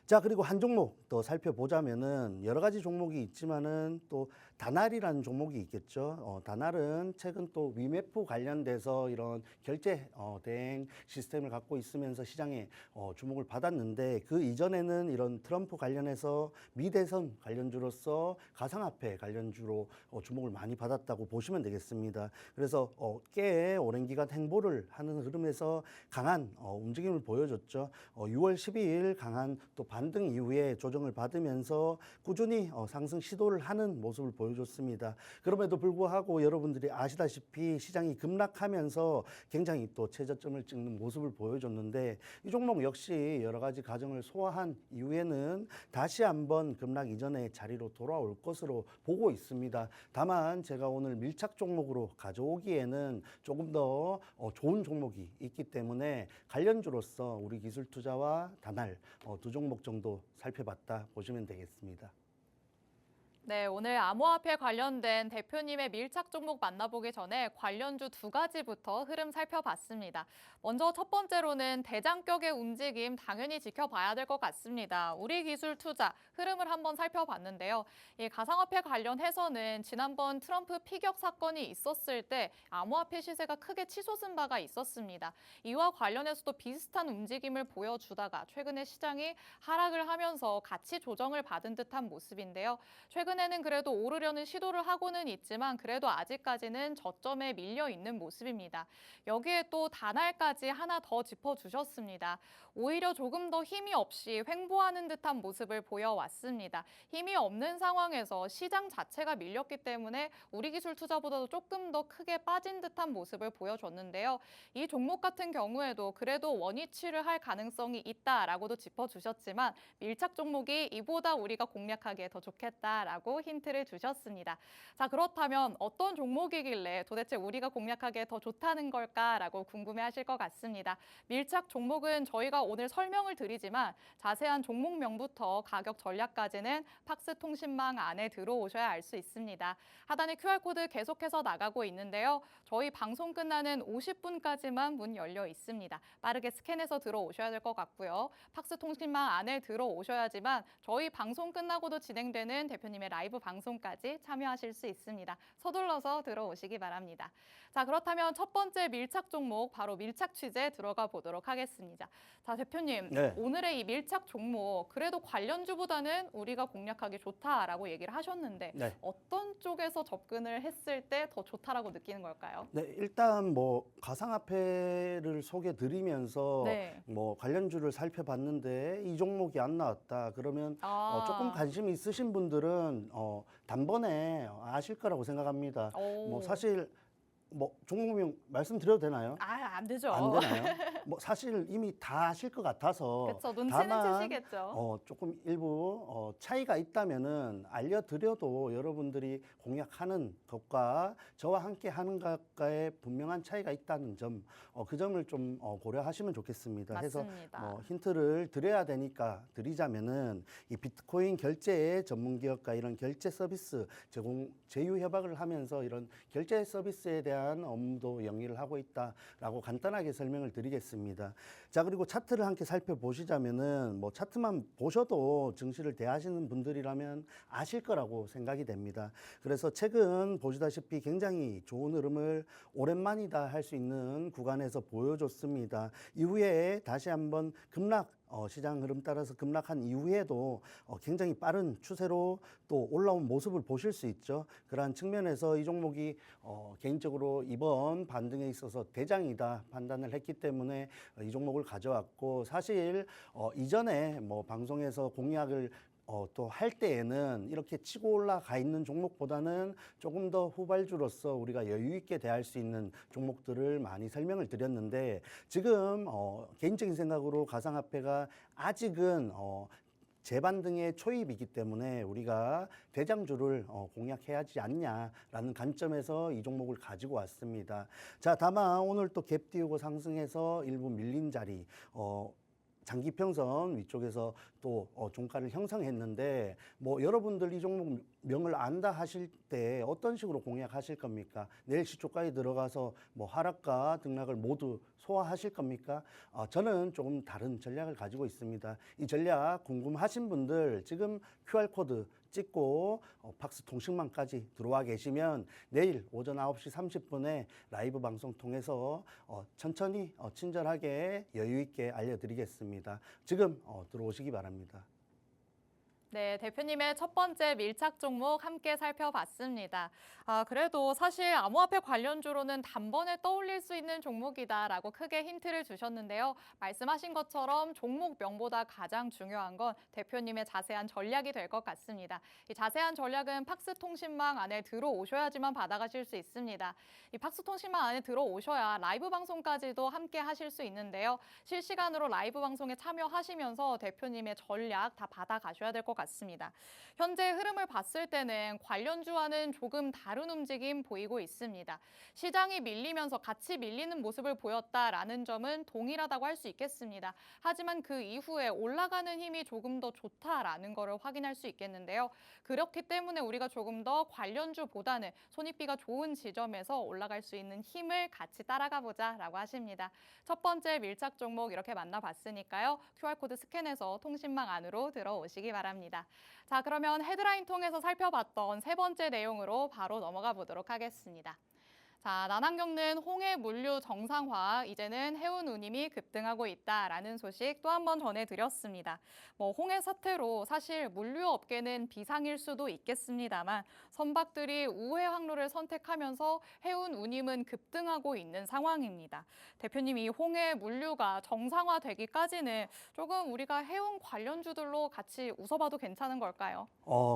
S2: 자, 그리고 한 종목 또 살펴보자면은 여러 가지 종목이 있지만은 또 다날이라는 종목이 있겠죠. 다날은 최근 또 위메프 관련돼서 이런 결제 대행 시스템을 갖고 있으면서 시장에 주목을 받았는데 그 이전에는 이런 트럼프 관련해서 미대선 관련주로서 가상화폐 관련주로 주목을 많이 받았다고 보시면 되겠습니다. 그래서 꽤 오랜 기간 행보를 하는 흐름에서 강한 움직임을 보여줬죠. 6월 12일 강한 또 반등 이후에 조정을 받으면서 꾸준히 상승 시도를 하는 모습을 보여줬습니다. 그럼에도 불구하고 여러분들이 아시다시피 시장이 급락하면서 굉장히 또 최저점을 찍는 모습을 보여줬는데 이 종목 역시 여러 가지 과정을 소화한 이후에는 다시 한번 급락 이전의 자리로 돌아올 것으로 보고 있습니다. 다만 제가 오늘 밀착 종목으로 가져오기에는 조금 더 좋은 종목이 있기 때문에 관련주로서 우리 기술투자와 다날 두 종목 정도 살펴봤다 보시면 되겠습니다.
S1: 네, 오늘 암호화폐 관련된 대표님의 밀착 종목 만나보기 전에 관련주 두 가지부터 흐름 살펴봤습니다. 먼저 첫 번째로는 대장격의 움직임 당연히 지켜봐야 될 것 같습니다. 우리 기술 투자 흐름을 한번 살펴봤는데요. 이 가상화폐 관련해서는 지난번 트럼프 피격 사건이 있었을 때 암호화폐 시세가 크게 치솟은 바가 있었습니다. 이와 관련해서도 비슷한 움직임을 보여주다가 최근에 시장이 하락을 하면서 가치 조정을 받은 듯한 모습인데요. 최근에는 그래도 오르려는 시도를 하고는 있지만 그래도 아직까지는 저점에 밀려 있는 모습입니다. 여기에 또 다날까지 하나 더 짚어주셨습니다. 오히려 조금 더 힘이 없이 횡보하는 듯한 모습을 보여왔습니다. 힘이 없는 상황에서 시장 자체가 밀렸기 때문에 우리 기술 투자보다도 조금 더 크게 빠진 듯한 모습을 보여줬는데요. 이 종목 같은 경우에도 그래도 원위치를 할 가능성이 있다라고도 짚어주셨지만 밀착 종목이 이보다 우리가 공략하기에 더 좋겠다라고 힌트를 주셨습니다. 자, 그렇다면 어떤 종목이길래 도대체 우리가 공략하기에 더 좋다는 걸까라고 궁금해하실 것 같습니다. 밀착 종목은 저희가 오늘 설명을 드리지만 자세한 종목명부터 가격 전략까지는 팍스 통신망 안에 들어오셔야 알 수 있습니다. 하단에 QR코드 계속해서 나가고 있는데요. 저희 방송 끝나는 50분까지만 문 열려 있습니다. 빠르게 스캔해서 들어오셔야 될 것 같고요. 팍스 통신망 안에 들어오셔야지만 저희 방송 끝나고도 진행되는 대표님의 라이브 방송까지 참여하실 수 있습니다. 서둘러서 들어오시기 바랍니다. 자, 그렇다면 첫 번째 밀착 종목 바로 밀착 취재 들어가 보도록 하겠습니다. 자, 대표님,
S2: 네.
S1: 오늘의 이 밀착 종목 그래도 관련주보다는 우리가 공략하기 좋다라고 얘기를 하셨는데
S2: 네.
S1: 어떤 쪽에서 접근을 했을 때 더 좋다라고 느끼는 걸까요?
S2: 네, 일단 뭐 가상화폐를 소개해 드리면서
S1: 네.
S2: 뭐 관련주를 살펴봤는데 이 종목이 안 나왔다. 그러면 조금 관심이 있으신 분들은 단번에 아실 거라고 생각합니다. 뭐 사실 뭐 종목명 말씀드려도 되나요?
S1: 안 되죠.
S2: 안 되나요? 뭐 사실 이미 다 아실 것 같아서
S1: 그렇죠. 눈치는
S2: 다만
S1: 채시겠죠.
S2: 조금 일부 차이가 있다면은 알려드려도 여러분들이 공략하는 것과 저와 함께 하는 것과의 분명한 차이가 있다는 점, 그 점을 좀 고려하시면 좋겠습니다.
S1: 맞습니다.
S2: 해서 힌트를 드려야 되니까 드리자면은 이 비트코인 결제 전문 기업과 이런 결제 서비스 제휴 협약을 하면서 이런 결제 서비스에 대한 업무도 영위를 하고 있다라고 간단하게 설명을 드리겠습니다. 자, 그리고 차트를 함께 살펴보시자면은 뭐 차트만 보셔도 증시를 대하시는 분들이라면 아실 거라고 생각이 됩니다. 그래서 최근 보시다시피 굉장히 좋은 흐름을 오랜만이다 할 수 있는 구간에서 보여줬습니다. 이후에 다시 한번 급락 시장 흐름 따라서 급락한 이후에도 굉장히 빠른 추세로 또 올라온 모습을 보실 수 있죠. 그러한 측면에서 이 종목이 개인적으로 이번 반등에 있어서 대장이다 판단을 했기 때문에 이 종목을 가져왔고, 사실 이전에 뭐 방송에서 공약을 또 할 때에는 이렇게 치고 올라가 있는 종목보다는 조금 더 후발주로서 우리가 여유 있게 대할 수 있는 종목들을 많이 설명을 드렸는데, 지금 개인적인 생각으로 가상화폐가 아직은 재반등의 초입이기 때문에 우리가 대장주를 공략해야 하지 않냐라는 관점에서 이 종목을 가지고 왔습니다. 자, 다만 오늘 또 갭 띄우고 상승해서 일부 밀린 자리, 장기평선 위쪽에서 또 종가를 형성했는데, 뭐 여러분들 이 종목 명을 안다 하실 때 어떤 식으로 공략하실 겁니까? 내일 시초가에 들어가서 뭐 하락과 등락을 모두 소화하실 겁니까? 저는 조금 다른 전략을 가지고 있습니다. 이 전략 궁금하신 분들 지금 QR코드 찍고 팍스 통신망까지 들어와 계시면 내일 오전 9시 30분에 라이브 방송 통해서 천천히 친절하게 여유 있게 알려드리겠습니다. 지금 들어오시기 바랍니다.
S1: 네, 대표님의 첫 번째 밀착 종목 함께 살펴봤습니다. 그래도 사실 암호화폐 관련주로는 단번에 떠올릴 수 있는 종목이다라고 크게 힌트를 주셨는데요. 말씀하신 것처럼 종목명보다 가장 중요한 건 대표님의 자세한 전략이 될 것 같습니다. 이 자세한 전략은 팍스 통신망 안에 들어오셔야지만 받아가실 수 있습니다. 이 팍스 통신망 안에 들어오셔야 라이브 방송까지도 함께 하실 수 있는데요. 실시간으로 라이브 방송에 참여하시면서 대표님의 전략 다 받아가셔야 될 것 같습니다. 현재 흐름을 봤을 때는 관련주와는 조금 다른 움직임 보이고 있습니다. 시장이 밀리면서 같이 밀리는 모습을 보였다라는 점은 동일하다고 할 수 있겠습니다. 하지만 그 이후에 올라가는 힘이 조금 더 좋다라는 것을 확인할 수 있겠는데요. 그렇기 때문에 우리가 조금 더 관련주보다는 손익비가 좋은 지점에서 올라갈 수 있는 힘을 같이 따라가 보자라고 하십니다. 첫 번째 밀착 종목 이렇게 만나봤으니까요. QR코드 스캔해서 통신망 안으로 들어오시기 바랍니다. 자, 그러면 헤드라인 통해서 살펴봤던 세 번째 내용으로 바로 넘어가 보도록 하겠습니다. 자, 난항 겪는 홍해 물류 정상화, 이제는 해운 운임이 급등하고 있다라는 소식 또 한 번 전해드렸습니다. 홍해 사태로 사실 물류업계는 비상일 수도 있겠습니다만 선박들이 우회 항로를 선택하면서 해운 운임은 급등하고 있는 상황입니다. 대표님, 이 홍해 물류가 정상화되기까지는 조금 우리가 해운 관련주들로 같이 웃어봐도 괜찮은 걸까요?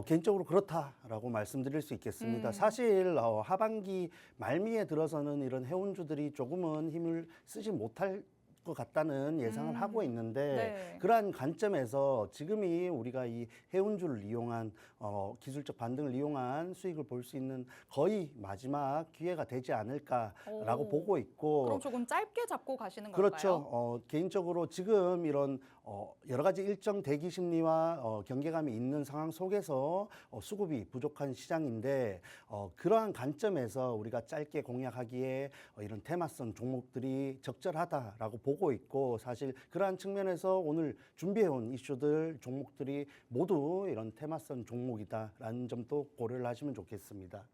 S2: 개인적으로 그렇다라고 말씀드릴 수 있겠습니다. 사실 하반기 말미에 들어서는 이런 해운주들이 조금은 힘을 쓰지 못할 것 같다는 예상을 하고 있는데,
S1: 네.
S2: 그러한 관점에서 지금이 우리가 이 해운주를 이용한 기술적 반등을 이용한 수익을 볼 수 있는 거의 마지막 기회가 되지 않을까라고
S1: 오.
S2: 보고 있고,
S1: 그럼 조금 짧게 잡고 가시는 걸까요?
S2: 그렇죠. 개인적으로 지금 이런 여러 가지 일정 대기 심리와 경계감이 있는 상황 속에서 수급이 부족한 시장인데, 그러한 관점에서 우리가 짧게 공략하기에 이런 테마성 종목들이 적절하다라고 보고 있고, 사실 그러한 측면에서 오늘 준비해온 이슈들 종목들이 모두 이런 테마성 종목이다라는 점도 고려를 하시면 좋겠습니다.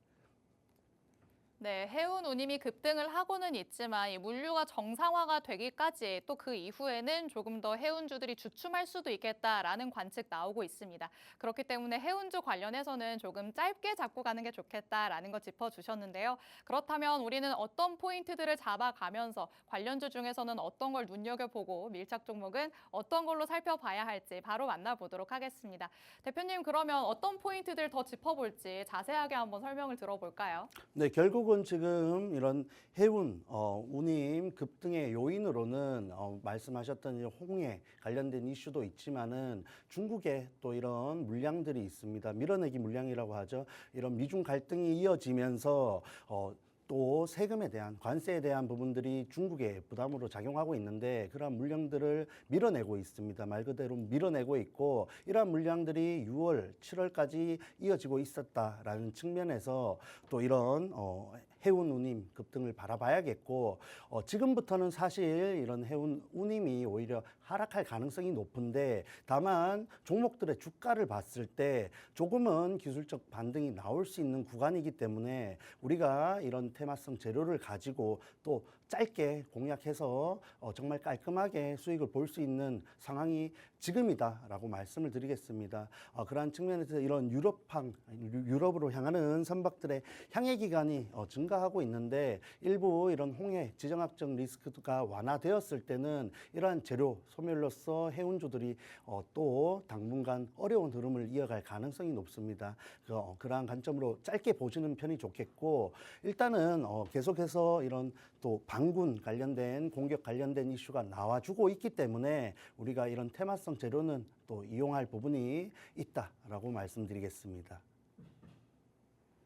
S1: 네, 해운 운임이 급등을 하고는 있지만 이 물류가 정상화가 되기까지 또 그 이후에는 조금 더 해운주들이 주춤할 수도 있겠다라는 관측 나오고 있습니다. 그렇기 때문에 해운주 관련해서는 조금 짧게 잡고 가는 게 좋겠다라는 거 짚어주셨는데요. 그렇다면 우리는 어떤 포인트들을 잡아가면서 관련주 중에서는 어떤 걸 눈여겨보고 밀착 종목은 어떤 걸로 살펴봐야 할지 바로 만나보도록 하겠습니다. 대표님, 그러면 어떤 포인트들 더 짚어볼지 자세하게 한번 설명을 들어볼까요?
S2: 네, 결국은 지금 이런 해운, 운임 급등의 요인으로는 말씀하셨던 이 홍해 관련된 이슈도 있지만은 중국에 또 이런 물량들이 있습니다. 밀어내기 물량이라고 하죠. 이런 미중 갈등이 이어지면서 또 세금에 대한 관세에 대한 부분들이 중국에 부담으로 작용하고 있는데, 그러한 물량들을 밀어내고 있습니다. 말 그대로 밀어내고 있고, 이러한 물량들이 6월, 7월까지 이어지고 있었다라는 측면에서 또 이런 해운 운임 급등을 바라봐야겠고 지금부터는 사실 이런 해운 운임이 오히려 하락할 가능성이 높은데 다만 종목들의 주가를 봤을 때 조금은 기술적 반등이 나올 수 있는 구간이기 때문에 우리가 이런 테마성 재료를 가지고 또 짧게 공략해서 정말 깔끔하게 수익을 볼 수 있는 상황이 지금이다라고 말씀을 드리겠습니다. 그러한 측면에서 이런 유럽으로 향하는 선박들의 향해 기간이 증가하고 있는데 일부 이런 홍해 지정학적 리스크가 완화되었을 때는 이러한 재료 소멸로서 해운주들이 또 당분간 어려운 흐름을 이어갈 가능성이 높습니다. 그러한 관점으로 짧게 보시는 편이 좋겠고 일단은 계속해서 이런 또 반군 관련된 공격 관련된 이슈가 나와주고 있기 때문에 우리가 이런 테마성 재료는 또 이용할 부분이 있다라고 말씀드리겠습니다.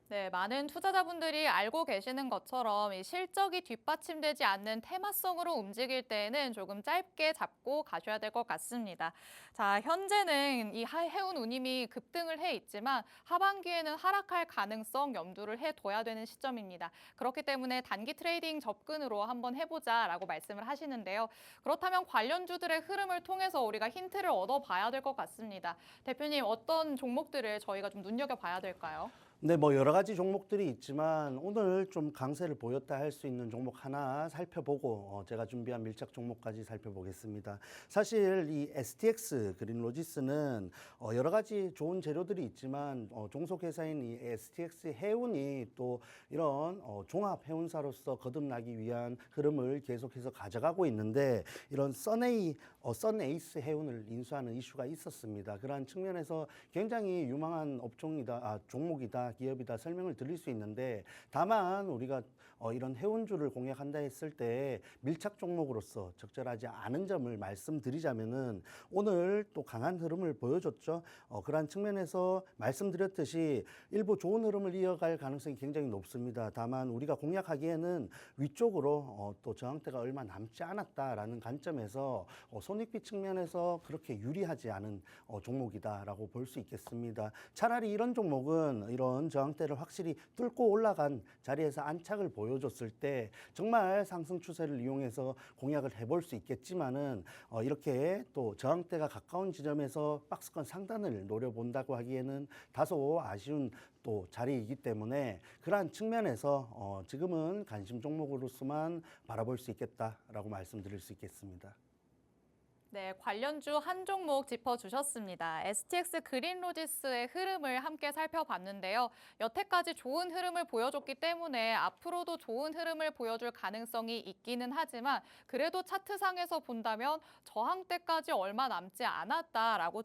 S1: 네, 많은 투자자분들이 알고 계시는 것처럼 이 실적이 뒷받침되지 않는 테마성으로 움직일 때에는 조금 짧게 잡고 가셔야 될 것 같습니다. 자, 현재는 이 해운 운임이 급등을 해 있지만 하반기에는 하락할 가능성 염두를 해둬야 되는 시점입니다. 그렇기 때문에 단기 트레이딩 접근으로 한번 해보자라고 말씀을 하시는데요. 그렇다면 관련주들의 흐름을 통해서 우리가 힌트를 얻어봐야 될 것 같습니다. 대표님, 어떤 종목들을 저희가 좀 눈여겨봐야 될까요?
S2: 네, 뭐 여러 가지 종목들이 있지만 오늘 좀 강세를 보였다 할 수 있는 종목 하나 살펴보고 제가 준비한 밀착 종목까지 살펴보겠습니다. 사실 이 STX 그린로지스는 여러 가지 좋은 재료들이 있지만 종속회사인 이 STX 해운이 또 이런 종합 해운사로서 거듭나기 위한 흐름을 계속해서 가져가고 있는데 이런 선에이스 해운을 인수하는 이슈가 있었습니다. 그러한 측면에서 굉장히 유망한 종목이다. 기업이다 설명을 드릴 수 있는데 다만 우리가 이런 해운주를 공략한다 했을 때 밀착 종목으로서 적절하지 않은 점을 말씀드리자면은 오늘 또 강한 흐름을 보여줬죠. 그러한 측면에서 말씀드렸듯이 일부 좋은 흐름을 이어갈 가능성이 굉장히 높습니다. 다만 우리가 공략하기에는 위쪽으로 또 저항대가 얼마 남지 않았다라는 관점에서 손익비 측면에서 그렇게 유리하지 않은 종목이다라고 볼 수 있겠습니다. 차라리 이런 종목은 이런 저항대를 확실히 뚫고 올라간 자리에서 안착을 보여줬을 때 정말 상승 추세를 이용해서 공략을 해볼 수 있겠지만은 이렇게 또 저항대가 가까운 지점에서 박스권 상단을 노려본다고 하기에는 다소 아쉬운 또 자리이기 때문에 그러한 측면에서 지금은 관심 종목으로서만 바라볼 수 있겠다라고 말씀드릴 수 있겠습니다.
S1: 네, 관련주 한 종목 짚어주셨습니다. STX 그린로지스의 흐름을 함께 살펴봤는데요. 여태까지 좋은 흐름을 보여줬기 때문에 앞으로도 좋은 흐름을 보여줄 가능성이 있기는 하지만 그래도 차트상에서 본다면 저항대까지 얼마 남지 않았다라고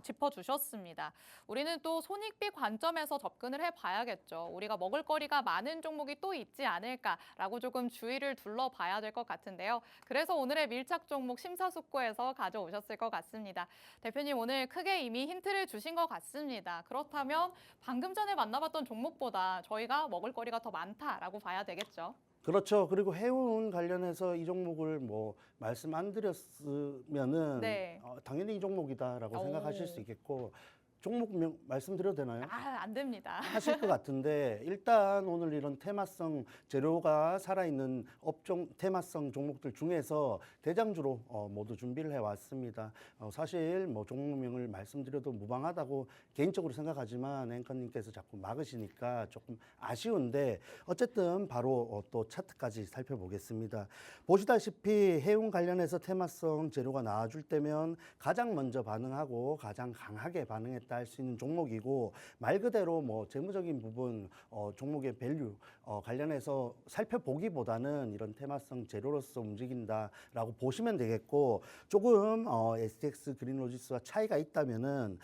S1: 짚어주셨습니다. 우리는 또 손익비 관점에서 접근을 해봐야겠죠. 우리가 먹을거리가 많은 종목이 또 있지 않을까라고 조금 주의를 둘러봐야 될 것 같은데요. 그래서 오늘의 밀착 종목 심사숙고해서 가져오셨을 것 같습니다. 대표님 오늘 크게 이미 힌트를 주신 것 같습니다. 그렇다면 방금 전에 만나봤던 종목보다 저희가 먹을거리가 더 많다라고 봐야 되겠죠.
S2: 그렇죠. 그리고 해운 관련해서 이 종목을 뭐 말씀 안 드렸으면은
S1: 네.
S2: 당연히 이 종목이다라고 생각하실 수 있겠고 종목명 말씀드려도 되나요?
S1: 안 됩니다.
S2: 하실 것 같은데 일단 오늘 이런 테마성 재료가 살아있는 업종 테마성 종목들 중에서 대장주로 모두 준비를 해왔습니다. 사실 뭐 종목명을 말씀드려도 무방하다고 개인적으로 생각하지만 앵커님께서 자꾸 막으시니까 조금 아쉬운데 어쨌든 바로 또 차트까지 살펴보겠습니다. 보시다시피 해운 관련해서 테마성 재료가 나와줄 때면 가장 먼저 반응하고 가장 강하게 반응했다 할 수 있는 종목이고 말 그대로 뭐 재무적인 부분 종목의 밸류 관련해서 살펴보기보다는 이런 테마성 재료로서 움직인다라고 보시면 되겠고 조금 STX 그린로지스와 차이가 있다면은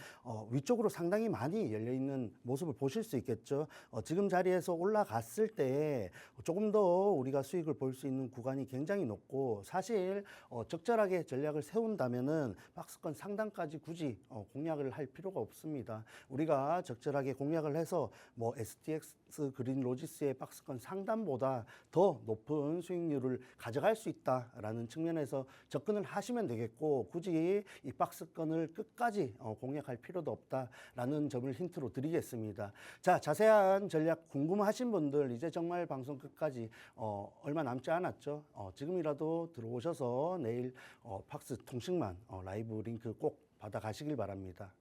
S2: 위쪽으로 상당히 많이 열려 있는 모습을 보실 수 있겠죠. 지금 자리에서 올라갔을 때 조금 더 우리가 수익을 볼 수 있는 구간이 굉장히 높고 사실 적절하게 전략을 세운다면은 박스권 상단까지 굳이 공략을 할 필요가 없습니다. 높습니다. 우리가 적절하게 공략을 해서 뭐 STX 그린 로지스의 박스권 상단보다 더 높은 수익률을 가져갈 수 있다라는 측면에서 접근을 하시면 되겠고, 굳이 이 박스권을 끝까지 공략할 필요도 없다라는 점을 힌트로 드리겠습니다. 자, 자세한 전략 궁금하신 분들 이제 정말 방송 끝까지 얼마 남지 않았죠. 지금이라도 들어오셔서 내일 박스 통식만 라이브 링크 꼭 받아가시길 바랍니다.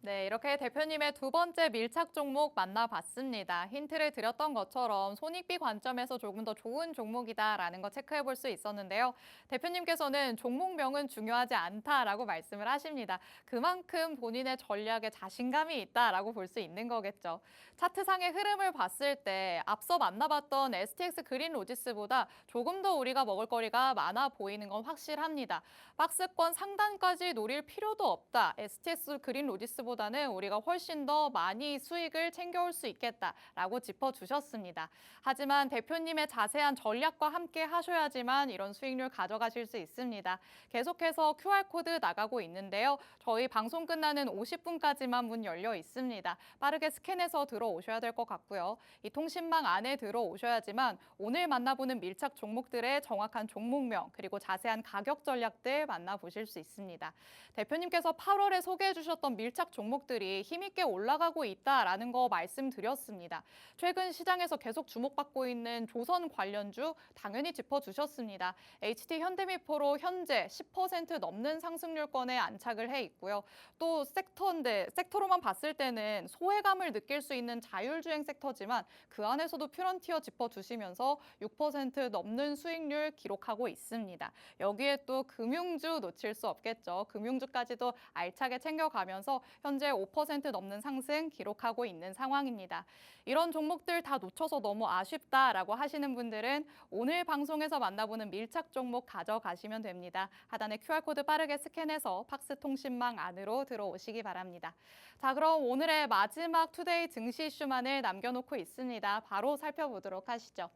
S1: 네, 이렇게 대표님의 두 번째 밀착 종목 만나봤습니다. 힌트를 드렸던 것처럼 손익비 관점에서 조금 더 좋은 종목이다라는 거 체크해 볼 수 있었는데요. 대표님께서는 종목명은 중요하지 않다라고 말씀을 하십니다. 그만큼 본인의 전략에 자신감이 있다라고 볼 수 있는 거겠죠. 차트상의 흐름을 봤을 때 앞서 만나봤던 STX 그린 로지스보다 조금 더 우리가 먹을 거리가 많아 보이는 건 확실합니다. 박스권 상단까지 노릴 필요도 없다. STX 그린 로지스보다 보다는 우리가 훨씬 더 많이 수익을 챙겨올 수 있겠다라고 짚어주셨습니다. 하지만 대표님의 자세한 전략과 함께 하셔야지만 이런 수익률 가져가실 수 있습니다. 계속해서 QR코드 나가고 있는데요. 저희 방송 끝나는 50분까지만 문 열려 있습니다. 빠르게 스캔해서 들어오셔야 될 것 같고요. 이 통신망 안에 들어오셔야지만 오늘 만나보는 밀착 종목들의 정확한 종목명 그리고 자세한 가격 전략들 만나보실 수 있습니다. 대표님께서 8월에 소개해 주셨던 밀착 종목들이 힘있게 올라가고 있다라는 거 말씀드렸습니다. 최근 시장에서 계속 주목받고 있는 조선 관련주 당연히 짚어주셨습니다. HT 현대미포로 현재 10% 넘는 상승률권에 안착을 해 있고요. 또 섹터로만 봤을 때는 소외감을 느낄 수 있는 자율주행 섹터지만 그 안에서도 퓨런티어 짚어주시면서 6% 넘는 수익률 기록하고 있습니다. 여기에 또 금융주 놓칠 수 없겠죠. 금융주까지도 알차게 챙겨가면서 현재 5% 넘는 상승 기록하고 있는 상황입니다. 이런 종목들 다 놓쳐서 너무 아쉽다라고 하시는 분들은 오늘 방송에서 만나보는 밀착 종목 가져가시면 됩니다. 하단에 QR코드 빠르게 스캔해서 팍스 통신망 안으로 들어오시기 바랍니다. 자, 그럼 오늘의 마지막 투데이 증시 이슈만을 남겨놓고 있습니다. 바로 살펴보도록 하시죠.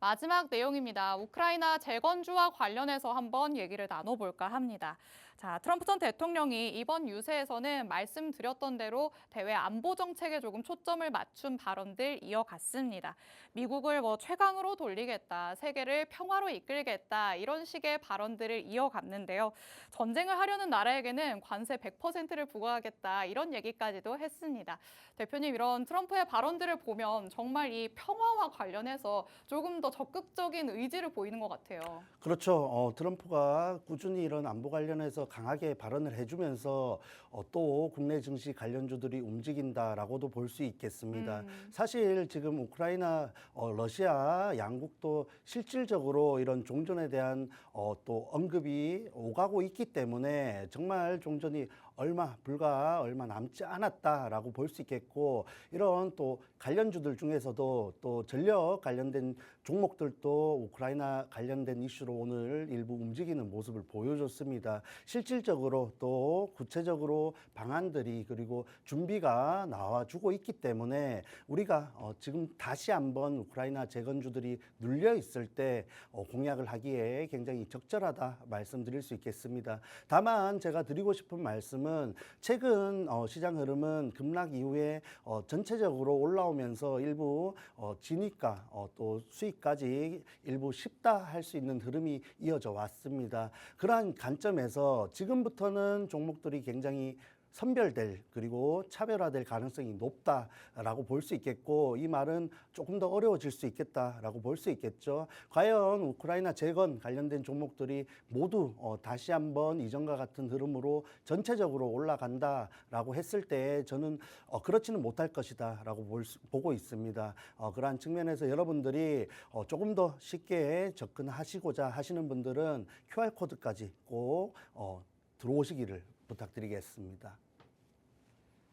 S1: 마지막 내용입니다. 우크라이나 재건주와 관련해서 한번 얘기를 나눠볼까 합니다. 자, 트럼프 전 대통령이 이번 유세에서는 말씀드렸던 대로 대외 안보 정책에 조금 초점을 맞춘 발언들 이어갔습니다. 미국을 최강으로 돌리겠다, 세계를 평화로 이끌겠다 이런 식의 발언들을 이어갔는데요. 전쟁을 하려는 나라에게는 관세 100%를 부과하겠다 이런 얘기까지도 했습니다. 대표님, 이런 트럼프의 발언들을 보면 정말 이 평화와 관련해서 조금 더 적극적인 의지를 보이는 것 같아요.
S2: 그렇죠. 트럼프가 꾸준히 이런 안보 관련해서 강하게 발언을 해주면서 또 국내 증시 관련주들이 움직인다라고도 볼 수 있겠습니다. 사실 지금 우크라이나, 러시아 양국도 실질적으로 이런 종전에 대한 또 언급이 오가고 있기 때문에 정말 종전이 불과 얼마 남지 않았다라고 볼 수 있겠고, 이런 또 관련주들 중에서도 또 전력 관련된 종목들도 우크라이나 관련된 이슈로 오늘 일부 움직이는 모습을 보여줬습니다. 실질적으로 또 구체적으로 방안들이 그리고 준비가 나와주고 있기 때문에 우리가 지금 다시 한번 우크라이나 재건주들이 눌려 있을 때 공략을 하기에 굉장히 적절하다 말씀드릴 수 있겠습니다. 다만 제가 드리고 싶은 말씀은 최근 시장 흐름은 급락 이후에 전체적으로 올라오면서 일부 진입가 또 수익까지 일부 쉽다 할 수 있는 흐름이 이어져 왔습니다. 그러한 관점에서 지금부터는 종목들이 굉장히 선별될 그리고 차별화될 가능성이 높다라고 볼 수 있겠고, 이 말은 조금 더 어려워질 수 있겠다라고 볼 수 있겠죠. 과연 우크라이나 재건 관련된 종목들이 모두 다시 한번 이전과 같은 흐름으로 전체적으로 올라간다라고 했을 때 저는 그렇지는 못할 것이다라고 보고 있습니다. 그러한 측면에서 여러분들이 조금 더 쉽게 접근하시고자 하시는 분들은 QR코드까지 꼭 들어오시기를 부탁드리겠습니다.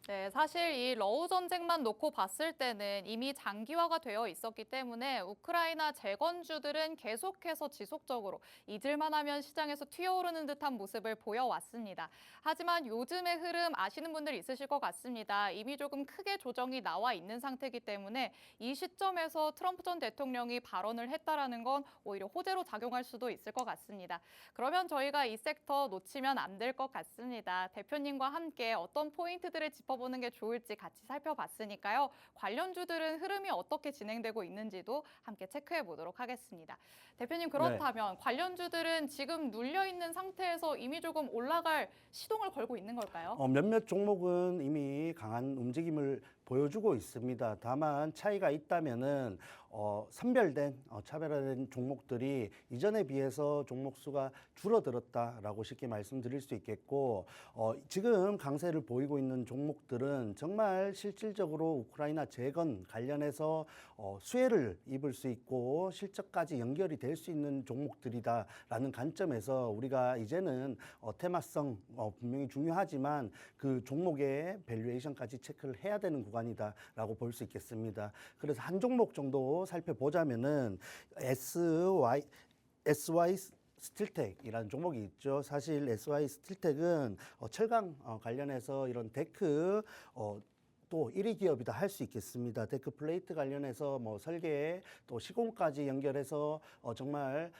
S1: 네, 사실 이 러우 전쟁만 놓고 봤을 때는 이미 장기화가 되어 있었기 때문에 우크라이나 재건주들은 계속해서 지속적으로 잊을만 하면 시장에서 튀어오르는 듯한 모습을 보여왔습니다. 하지만 요즘의 흐름 아시는 분들 있으실 것 같습니다. 이미 조금 크게 조정이 나와 있는 상태이기 때문에 이 시점에서 트럼프 전 대통령이 발언을 했다라는 건 오히려 호재로 작용할 수도 있을 것 같습니다. 그러면 저희가 이 섹터 놓치면 안 될 것 같습니다. 대표님과 함께 어떤 포인트들을 짚어보는 게 좋을지 같이 살펴봤으니까요. 관련주들은 흐름이 어떻게 진행되고 있는지도 함께 체크해 보도록 하겠습니다. 대표님,
S2: 네.
S1: 그렇다면 관련주들은 지금 눌려 있는 상태에서 이미 조금 올라갈 시동을 걸고 있는 걸까요?
S2: 몇몇 종목은 이미 강한 움직임을 보여주고 있습니다. 다만 차이가 있다면은 선별된 차별화된 종목들이 이전에 비해서 종목 수가 줄어들었다라고 쉽게 말씀드릴 수 있겠고 지금 강세를 보이고 있는 종목들은 정말 실질적으로 우크라이나 재건 관련해서 수혜를 입을 수 있고 실적까지 연결이 될 수 있는 종목들이다라는 관점에서 우리가 이제는 테마성 분명히 중요하지만 그 종목의 밸류에이션까지 체크를 해야 되는 구간이다라고 볼 수 있겠습니다. 그래서 한 종목 정도 살펴보자면은 SY 스틸텍이라는 종목이 있죠. 사실 SY 스틸텍은 철강 관련해서 이런 데크 또 1위 기업이다 할 수 있겠습니다. 데크 플레이트 관련해서 뭐 설계 또 시공까지 연결해서 정말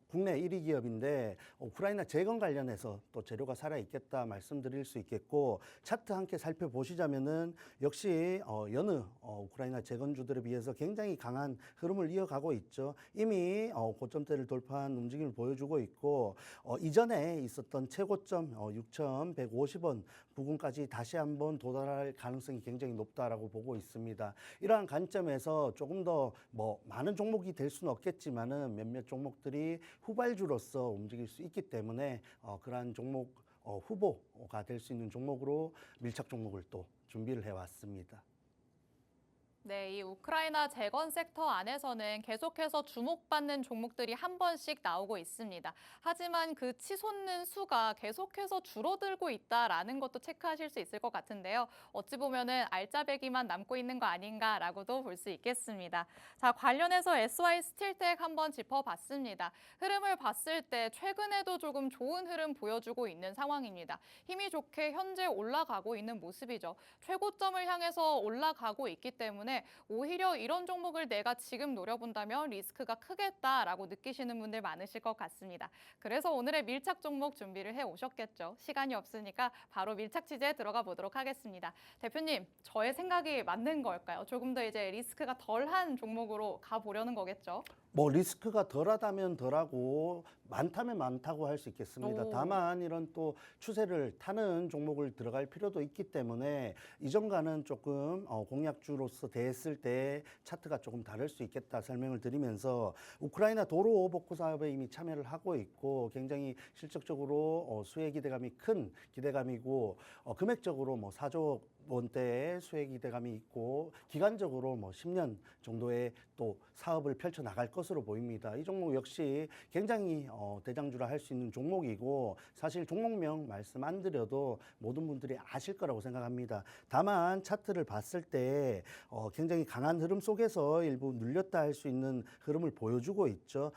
S2: 국내 1위 기업인데 우크라이나 재건 관련해서 또 재료가 살아있겠다 말씀드릴 수 있겠고 차트 함께 살펴보시자면은 역시 여느 우크라이나 재건주들에 비해서 굉장히 강한 흐름을 이어가고 있죠. 이미 고점대를 돌파한 움직임을 보여주고 있고 이전에 있었던 최고점 6,150원 부근까지 다시 한번 도달할 가능성이 굉장히 높다라고 보고 있습니다. 이러한 관점에서 조금 더 뭐 많은 종목이 될 수는 없겠지만은 몇몇 종목들이 후발주로서 움직일 수 있기 때문에 그러한 종목 후보가 될 수 있는 종목으로 밀착 종목을 또 준비를 해왔습니다.
S1: 네, 이 우크라이나 재건 섹터 안에서는 계속해서 주목받는 종목들이 한 번씩 나오고 있습니다. 하지만 그 치솟는 수가 계속해서 줄어들고 있다라는 것도 체크하실 수 있을 것 같은데요. 어찌 보면은 알짜배기만 남고 있는 거 아닌가라고도 볼 수 있겠습니다. 자, 관련해서 SY 스틸텍 한번 짚어봤습니다. 흐름을 봤을 때 최근에도 조금 좋은 흐름 보여주고 있는 상황입니다. 힘이 좋게 현재 올라가고 있는 모습이죠. 최고점을 향해서 올라가고 있기 때문에 오히려 이런 종목을 내가 지금 노려본다면 리스크가 크겠다라고 느끼시는 분들 많으실 것 같습니다. 그래서 오늘의 밀착 종목 준비를 해 오셨겠죠. 시간이 없으니까 바로 밀착 취재에 들어가 보도록 하겠습니다. 대표님, 저의 생각이 맞는 걸까요? 조금 더 이제 리스크가 덜한 종목으로 가보려는 거겠죠?
S2: 뭐 리스크가 덜하다면 덜하고 많다면 많다고 할 수 있겠습니다.
S1: 오.
S2: 다만 이런 또 추세를 타는 종목을 들어갈 필요도 있기 때문에 이전과는 조금 공약주로서 대했을 때 차트가 조금 다를 수 있겠다 설명을 드리면서 우크라이나 도로 복구 사업에 이미 참여를 하고 있고 굉장히 실적적으로 수혜 기대감이 큰 기대감이고 금액적으로 뭐 4조 원대의 수혜 기대감이 있고 기간적으로 뭐 10년 정도의 또 사업을 펼쳐 나갈 것으로 보입니다. 이 종목 역시 굉장히 대장주라 할 수 있는 종목이고 사실 종목명 말씀 안 드려도 모든 분들이 아실 거라고 생각합니다. 다만 차트를 봤을 때 굉장히 강한 흐름 속에서 일부 눌렸다 할 수 있는 흐름을 보여주고 있죠.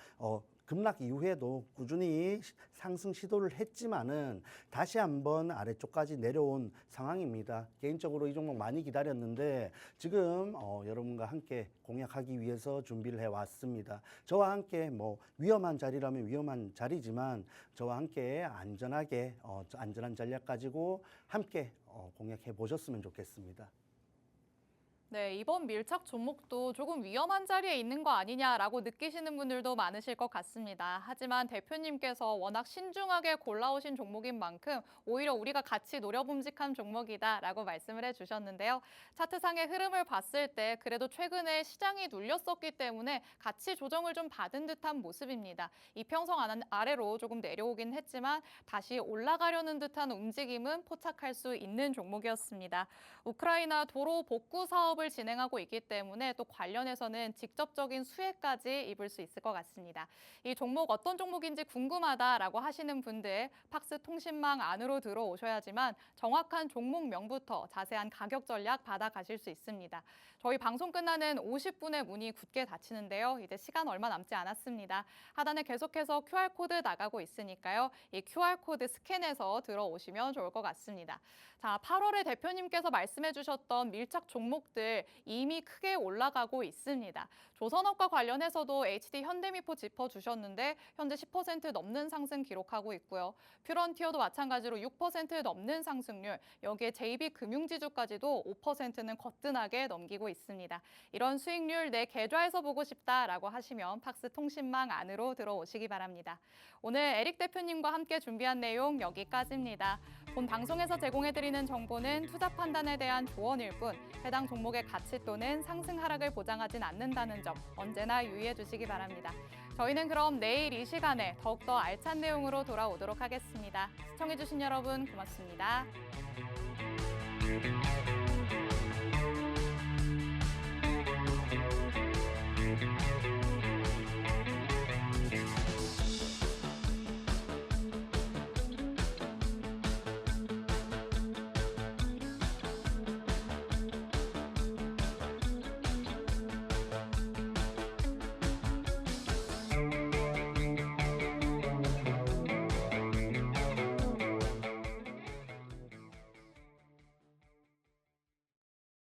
S2: 급락 이후에도 꾸준히 상승 시도를 했지만은 다시 한번 아래쪽까지 내려온 상황입니다. 개인적으로 이 종목 많이 기다렸는데 지금 여러분과 함께 공략하기 위해서 준비를 해왔습니다. 저와 함께 뭐 위험한 자리라면 위험한 자리지만 저와 함께 안전하게 안전한 전략 가지고 함께 공략해 보셨으면 좋겠습니다.
S1: 네, 이번 밀착 종목도 조금 위험한 자리에 있는 거 아니냐라고 느끼시는 분들도 많으실 것 같습니다. 하지만 대표님께서 워낙 신중하게 골라오신 종목인 만큼 오히려 우리가 같이 노려봄직한 종목이다라고 말씀을 해주셨는데요. 차트상의 흐름을 봤을 때 그래도 최근에 시장이 눌렸었기 때문에 같이 조정을 좀 받은 듯한 모습입니다. 이평선 아래로 조금 내려오긴 했지만 다시 올라가려는 듯한 움직임은 포착할 수 있는 종목이었습니다. 우크라이나 도로 복구 사업을 사업을 진행하고 있기 때문에 또 관련해서는 직접적인 수혜까지 입을 수 있을 것 같습니다. 이 종목 어떤 종목인지 궁금하다라고 하시는 분들 팍스 통신망 안으로 들어오셔야지만 정확한 종목명부터 자세한 가격 전략 받아가실 수 있습니다. 저희 방송 끝나는 50분에 문이 굳게 닫히는데요. 이제 시간 얼마 남지 않았습니다. 하단에 계속해서 QR코드 나가고 있으니까요. 이 QR코드 스캔해서 들어오시면 좋을 것 같습니다. 자, 8월에 대표님께서 말씀해 주셨던 밀착 종목들 이미 크게 올라가고 있습니다. 조선업과 관련해서도 HD 현대미포 짚어주셨는데 현재 10% 넘는 상승 기록하고 있고요. 퓨런티어도 마찬가지로 6% 넘는 상승률, 여기에 JB금융지주까지도 5%는 거뜬하게 넘기고 있습니다. 이런 수익률 내 계좌에서 보고 싶다라고 하시면 팍스 통신망 안으로 들어오시기 바랍니다. 오늘 에릭 대표님과 함께 준비한 내용 여기까지입니다. 본 방송에서 제공해드리는 정보는 투자 판단에 대한 조언일 뿐 해당 종목의 가치 또는 상승 하락을 보장하진 않는다는 점 언제나 유의해 주시기 바랍니다. 저희는 그럼 내일 이 시간에 더욱더 알찬 내용으로 돌아오도록 하겠습니다. 시청해주신 여러분 고맙습니다.